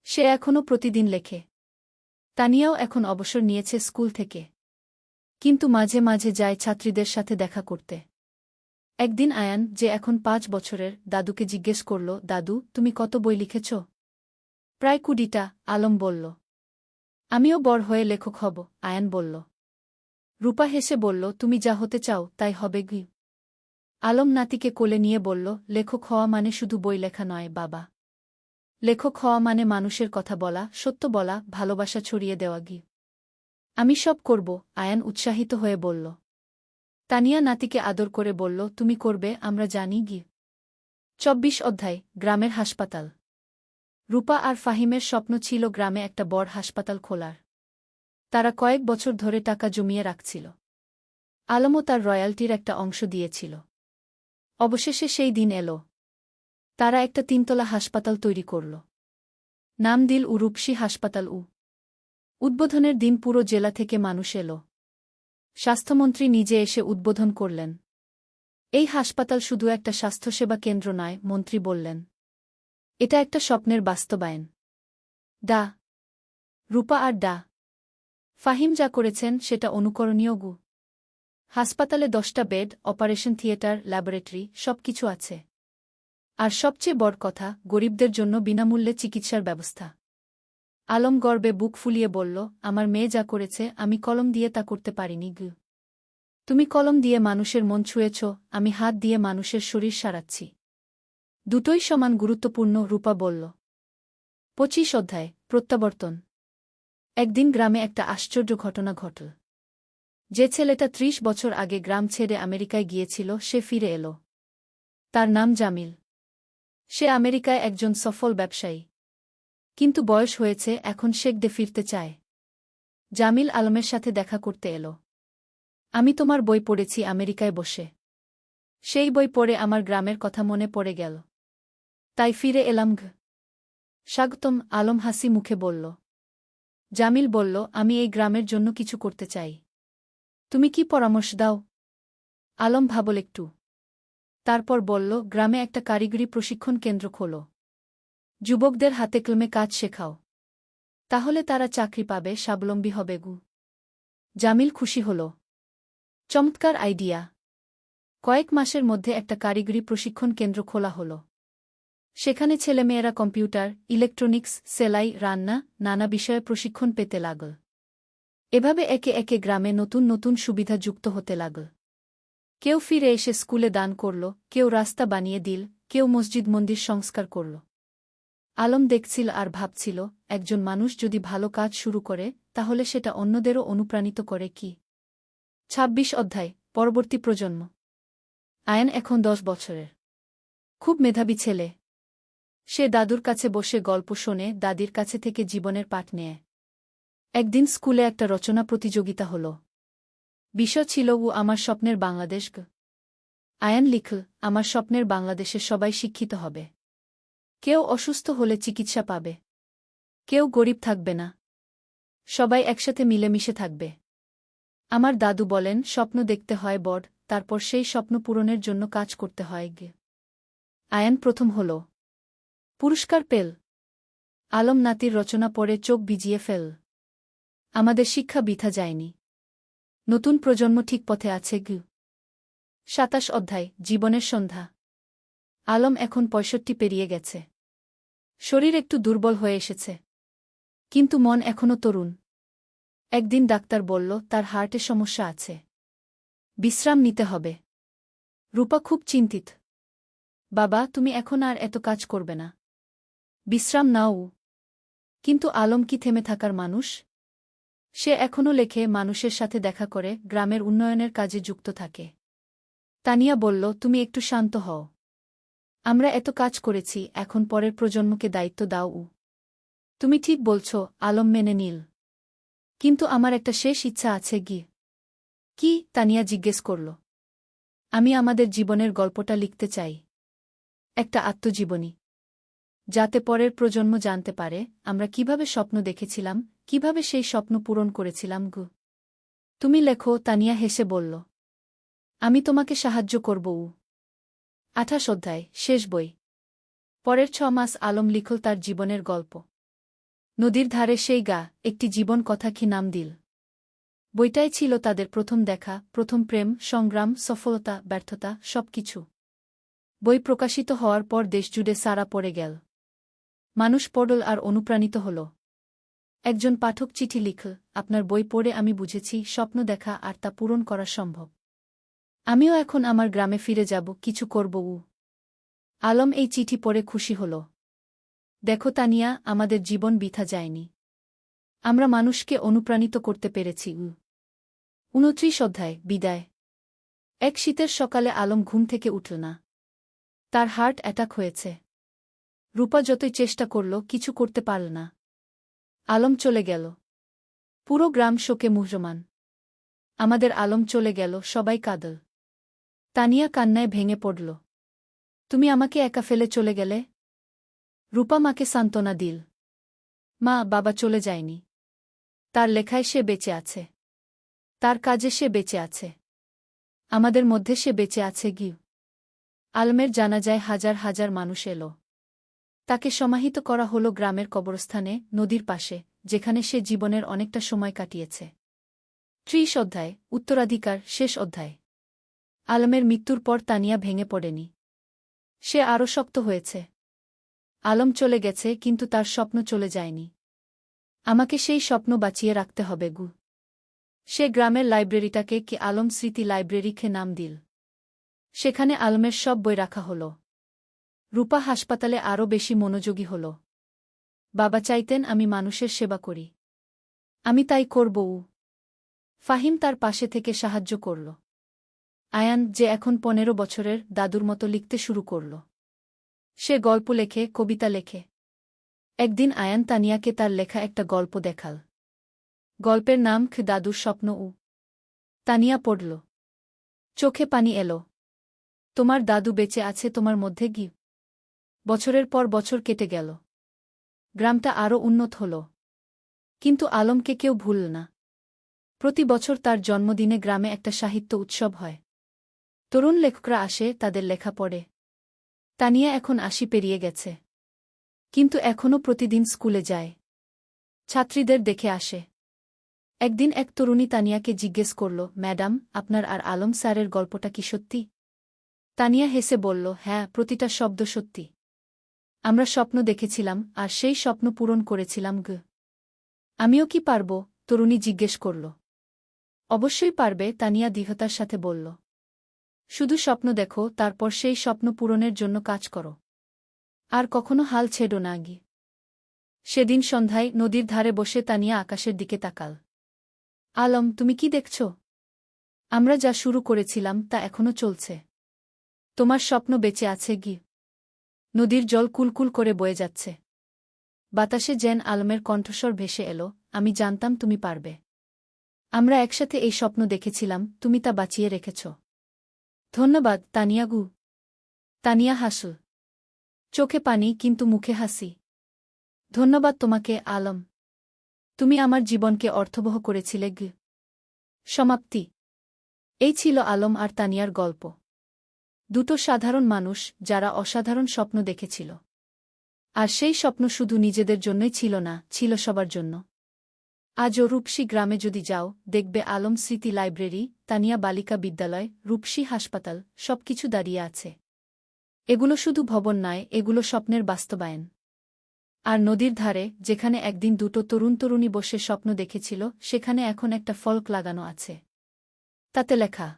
সে এখনও প্রতিদিন লেখে। তানিয়াও এখন অবসর নিয়েছে স্কুল থেকে। কিন্তু মাঝে মাঝে যায় ছাত্রীদের সাথে দেখা করতে। একদিন আয়ান, যে এখন 5 বছরের, দাদুকে জিজ্ঞেস করল, দাদু, তুমি কত বই লিখেছ? প্রায় 20টা, আলম বলল। আমিও বড় হয়ে লেখক হব, আয়ান বলল। রূপা হেসে বলল, তুমি যা হতে চাও তাই হবে গি। আলম নাতিকে কোলে নিয়ে বলল, লেখক হওয়া মানে শুধু বই লেখা নয় বাবা। লেখক হওয়া মানে মানুষের কথা বলা, সত্য বলা, ভালোবাসা ছড়িয়ে দেওয়া গি। আমি সব করব, আয়ান উৎসাহিত হয়ে বলল। তানিয়া নাতিকে আদর করে বলল, তুমি করবে, আমরা জানি গি। 24 অধ্যায়, গ্রামের হাসপাতাল। রূপা আর ফাহিমের স্বপ্ন ছিল গ্রামে একটা বড় হাসপাতাল খোলার। তারা কয়েক বছর ধরে টাকা জমিয়ে রাখছিল। আলমও তার রয়্যালটির একটা অংশ দিয়েছিল। অবশেষে সেই দিন এলো। তারা একটা 3তলা হাসপাতাল তৈরি করল। নাম দিল রূপসী হাসপাতাল। উদ্বোধনের দিন পুরো জেলা থেকে মানুষ এলো। স্বাস্থ্যমন্ত্রী নিজে এসে উদ্বোধন করলেন। এই হাসপাতাল শুধু একটা স্বাস্থ্যসেবা কেন্দ্র নয়, মন্ত্রী বললেন। এটা একটা স্বপ্নের বাস্তবায়ন। ডা রূপা আর ডা ফাহিম যা করেছেন সেটা অনুকরণীয় গু। হাসপাতালে 10টা বেড, অপারেশন থিয়েটার, ল্যাবরেটরি, সবকিছু আছে। আর সবচেয়ে বড় কথা, গরিবদের জন্য বিনামূল্যে চিকিৎসার ব্যবস্থা। আলম গর্বে বুক ফুলিয়ে বলল, আমার মেয়ে যা করেছে আমি কলম দিয়ে তা করতে পারিনি গু। তুমি কলম দিয়ে মানুষের মন ছুঁয়েছ, আমি হাত দিয়ে মানুষের শরীর সারাচ্ছি। দুটোই সমান গুরুত্বপূর্ণ, রূপা বলল। 25 অধ্যায়, প্রত্যাবর্তন। একদিন গ্রামে একটা আশ্চর্য ঘটনা ঘটল। যে ছেলেটা 30 বছর আগে গ্রাম ছেড়ে আমেরিকায় গিয়েছিল সে ফিরে এলো। তার নাম জামিল। সে আমেরিকায় একজন সফল ব্যবসায়ী। কিন্তু বয়স হয়েছে, এখন শেখদে ফিরতে চায়। জামিল আলমের সাথে দেখা করতে এলো। আমি তোমার বই পড়েছি আমেরিকায় বসে। সেই বই পড়ে আমার গ্রামের কথা মনে পড়ে গেল। তাই ফিরে এলাম ঘ। স্বাগতম, আলম হাসি মুখে বলল। জামিল বলল, আমি এই গ্রামের জন্য কিছু করতে চাই। তুমি কি পরামর্শ দাও? আলম ভাবল একটু। তারপর বলল, গ্রামে একটা কারিগরি প্রশিক্ষণ কেন্দ্র খোলো। যুবকদের হাতে কলমে কাজ শেখাও। তাহলে তারা চাকরি পাবে, স্বাবলম্বী হবে গু। জামিল খুশি হল। চমৎকার আইডিয়া। কয়েক মাসের মধ্যে একটা কারিগরি প্রশিক্ষণ কেন্দ্র খোলা হল। সেখানে ছেলেমেয়েরা কম্পিউটার, ইলেকট্রনিক্স, সেলাই, রান্না, নানা বিষয়ে প্রশিক্ষণ পেতে লাগল। এভাবে একে একে গ্রামে নতুন নতুন সুবিধা যুক্ত হতে লাগল। কেউ ফিরে এসে স্কুলে দান করল, কেউ রাস্তা বানিয়ে দিল, কেউ মসজিদ মন্দির সংস্কার করল। আলম দেখছিল আর ভাবছিল, একজন মানুষ যদি ভালো কাজ শুরু করে তাহলে সেটা অন্যদেরও অনুপ্রাণিত করে কি। 26 অধ্যায়, পরবর্তী প্রজন্ম। আয়ান এখন 10 বছরের। খুব মেধাবী ছেলে। সে দাদুর কাছে বসে গল্প শোনে, দাদির কাছে থেকে জীবনের পাঠ নেয়। একদিন স্কুলে একটা রচনা প্রতিযোগিতা হল। বিষয় ছিল আমার স্বপ্নের বাংলাদেশ গ। আয়ান লিখল, আমার স্বপ্নের বাংলাদেশে সবাই শিক্ষিত হবে। কেউ অসুস্থ হলে চিকিৎসা পাবে। কেউ গরিব থাকবে না। সবাই একসাথে মিলেমিশে থাকবে। আমার দাদু বলেন, স্বপ্ন দেখতে হয় বড়, তারপর সেই স্বপ্ন পূরণের জন্য কাজ করতে হয় গে। আয়ান প্রথম হল। পুরস্কার পেল। আলম নাতির রচনা পড়ে চোখ ভিজিয়ে ফেল। আমাদের শিক্ষা বৃথা যায়নি। নতুন প্রজন্ম ঠিক পথে আছে গু। 27 অধ্যায়, জীবনের সন্ধ্যা। আলম এখন 65 পেরিয়ে গেছে। শরীর একটু দুর্বল হয়ে এসেছে। কিন্তু মন এখনও তরুণ। একদিন ডাক্তার বলল, তার হার্টে সমস্যা আছে। বিশ্রাম নিতে হবে। রূপা খুব চিন্তিত। বাবা, তুমি এখন আর এত কাজ করবে না। বিশ্রাম নাও। কিন্তু আলম কি থেমে থাকার মানুষ? সে এখনও লেখে, মানুষের সাথে দেখা করে, গ্রামের উন্নয়নের কাজে যুক্ত থাকে। তানিয়া বলল, তুমি একটু শান্ত হও। আমরা এত কাজ করেছি, এখন পরের প্রজন্মকে দায়িত্ব দাও। তুমি ঠিক বলছ, আলম মেনে নিল। কিন্তু আমার একটা শেষ ইচ্ছা আছে গি। কি? তানিয়া জিজ্ঞেস করল। আমি আমাদের জীবনের গল্পটা লিখতে চাই। একটা আত্মজীবনী, যাতে পরের প্রজন্ম জানতে পারে আমরা কিভাবে স্বপ্ন দেখেছিলাম, কিভাবে সেই স্বপ্ন পূরণ করেছিলাম। তুমি লেখো, তানিয়া হেসে বলল। আমি তোমাকে সাহায্য করব। 28 অধ্যায়, শেষ বই। পরের 6 মাস আলম লিখল তার জীবনের গল্প। নদীর ধারে সেই গা, একটি জীবন কথা কি নাম দিল। বইটাই ছিল তাদের প্রথম দেখা, প্রথম প্রেম, সংগ্রাম, সফলতা, ব্যর্থতা, সবকিছু। বই প্রকাশিত হওয়ার পর দেশজুড়ে সাড়া পড়ে গেল। মানুষ পড়ল আর অনুপ্রাণিত হল। একজন পাঠক চিঠি লিখল, আপনার বই পড়ে আমি বুঝেছি স্বপ্ন দেখা আর তা পূরণ করা সম্ভব। আমিও এখন আমার গ্রামে ফিরে যাব, কিছু করব। আলম এই চিঠি পড়ে খুশি হল। দেখো তানিয়া, আমাদের জীবন বৃথা যায়নি। আমরা মানুষকে অনুপ্রাণিত করতে পেরেছি। 29 অধ্যায়, বিদায়। এক শীতের সকালে আলম ঘুম থেকে উঠল না। তার হার্ট অ্যাটাক হয়েছে। রূপা যতই চেষ্টা করল, কিছু করতে পারল না। আলম চলে গেল। পুরো গ্রাম শোকে মুহ্যমান। আমাদের আলম চলে গেল, সবাই কাঁদল। তানিয়া কান্নায় ভেঙে পড়ল। তুমি আমাকে একা ফেলে চলে গেলে। রূপা মাকে সান্ত্বনা দিল। মা, বাবা চলে যায়নি। তার লেখায় সে বেঁচে আছে। তার কাজে সে বেঁচে আছে। আমাদের মধ্যে সে বেঁচে আছে। আলমের জানাজায় হাজার হাজার মানুষ এল। তাকে সমাহিত করা হল গ্রামের কবরস্থানে, নদীর পাশে, যেখানে সে জীবনের অনেকটা সময় কাটিয়েছে। 30 অধ্যায়, উত্তরাধিকার, শেষ অধ্যায়। আলমের মৃত্যুর পর তানিয়া ভেঙে পড়েনি। সে আরও শক্ত হয়েছে। আলম চলে গেছে, কিন্তু তার স্বপ্ন চলে যায়নি। আমাকে সেই স্বপ্ন বাঁচিয়ে রাখতে হবে। সে গ্রামের লাইব্রেরিটাকে কি আলম স্মৃতি লাইব্রেরিকে নাম দিল। সেখানে আলমের সব বই রাখা হল। রূপা হাসপাতালে আরও বেশি মনোযোগী হল। বাবা চাইতেন আমি মানুষের সেবা করি। আমি তাই করব। ফাহিম তার পাশে থেকে সাহায্য করল। আয়ান, যে এখন 15 বছরের, দাদুর মতো লিখতে শুরু করল। সে গল্প লেখে, কবিতা লেখে। একদিন আয়ান তানিয়াকে তার লেখা একটা গল্প দেখাল। গল্পের নাম দাদুর স্বপ্ন। তানিয়া পড়ল। চোখে পানি এলো। তোমার দাদু বেঁচে আছে তোমার মধ্যে। বছরের পর বছর কেটে গেল। গ্রামটা আরও উন্নত হল। কিন্তু আলমকে কেউ ভুলল না। প্রতি বছর তার জন্মদিনে গ্রামে একটা সাহিত্য উৎসব হয়। তরুণ লেখকরা আসে, তাদের লেখা পড়ে। তানিয়া এখন 80 পেরিয়ে গেছে। কিন্তু এখনও প্রতিদিন স্কুলে যায়। ছাত্রীদের দেখে আসে। একদিন এক তরুণী তানিয়াকে জিজ্ঞেস করল, ম্যাডাম, আপনার আর আলম স্যারের গল্পটা কি সত্যি? তানিয়া হেসে বলল, হ্যাঁ, প্রতিটা শব্দ সত্যি। আমরা স্বপ্ন দেখেছিলাম, আর সেই স্বপ্ন পূরণ করেছিলাম। আমিও কি পারব? তরুণী জিজ্ঞেস করল। অবশ্যই পারবে, তানিয়া দৃঢ়তার সাথে বলল। শুধু স্বপ্ন দেখো, তারপর সেই স্বপ্ন পূরণের জন্য কাজ করো। আর কখনো হাল ছেড়ো না। সেদিন সন্ধ্যায় নদীর ধারে বসে তানিয়া আকাশের দিকে তাকাল। আলম, তুমি কি দেখছ? আমরা যা শুরু করেছিলাম তা এখনো চলছে। তোমার স্বপ্ন বেঁচে আছে। নদীর জল কুলকুল করে বয়ে যাচ্ছে। বাতাসে যেন আলমের কণ্ঠস্বর ভেসে এলো, আমি জানতাম তুমি পারবে। আমরা একসাথে এই স্বপ্ন দেখেছিলাম, তুমি তা বাঁচিয়ে রেখেছ। ধন্যবাদ, তানিয়া। তানিয়া হাসল। চোখে পানি, কিন্তু মুখে হাসি। ধন্যবাদ তোমাকে, আলম। তুমি আমার জীবনকে অর্থবহ করেছিলে। সমাপ্তি। এই ছিল আলম আর তানিয়ার গল্প। দুটো সাধারণ মানুষ, যারা অসাধারণ স্বপ্ন দেখেছিল। আর সেই স্বপ্ন শুধু নিজেদের জন্যই ছিল না, ছিল সবার জন্য। আজও রূপসী গ্রামে যদি যাও, দেখবে আলম স্মৃতি লাইব্রেরি, তানিয়া বালিকা বিদ্যালয়, রূপসী হাসপাতাল, সবকিছু দাঁড়িয়ে আছে। এগুলো শুধু ভবন নয়, এগুলো স্বপ্নের বাস্তবায়ন। আর নদীর ধারে, যেখানে একদিন দুটো তরুণী বসে স্বপ্ন দেখেছিল, সেখানে এখন একটা ফলক লাগানো আছে। তাতে লেখা,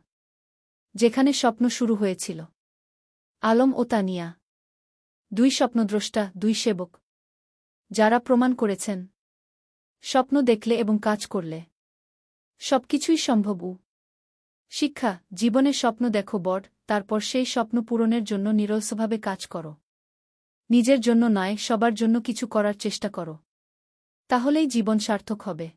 যেখানে স্বপ্ন শুরু হয়েছিল। আলম ও তানিয়া, দুই স্বপ্নদ্রষ্টা, দুই সেবক, যারা প্রমাণ করেছেন স্বপ্ন দেখলে এবং কাজ করলে সবকিছুই সম্ভব। শিক্ষা, জীবনে স্বপ্ন দেখো বড়, তারপর সেই স্বপ্ন পূরণের জন্য নিরলসভাবে কাজ করো। নিজের জন্য নয়, সবার জন্য কিছু করার চেষ্টা করো। তাহলেই জীবন সার্থক হবে।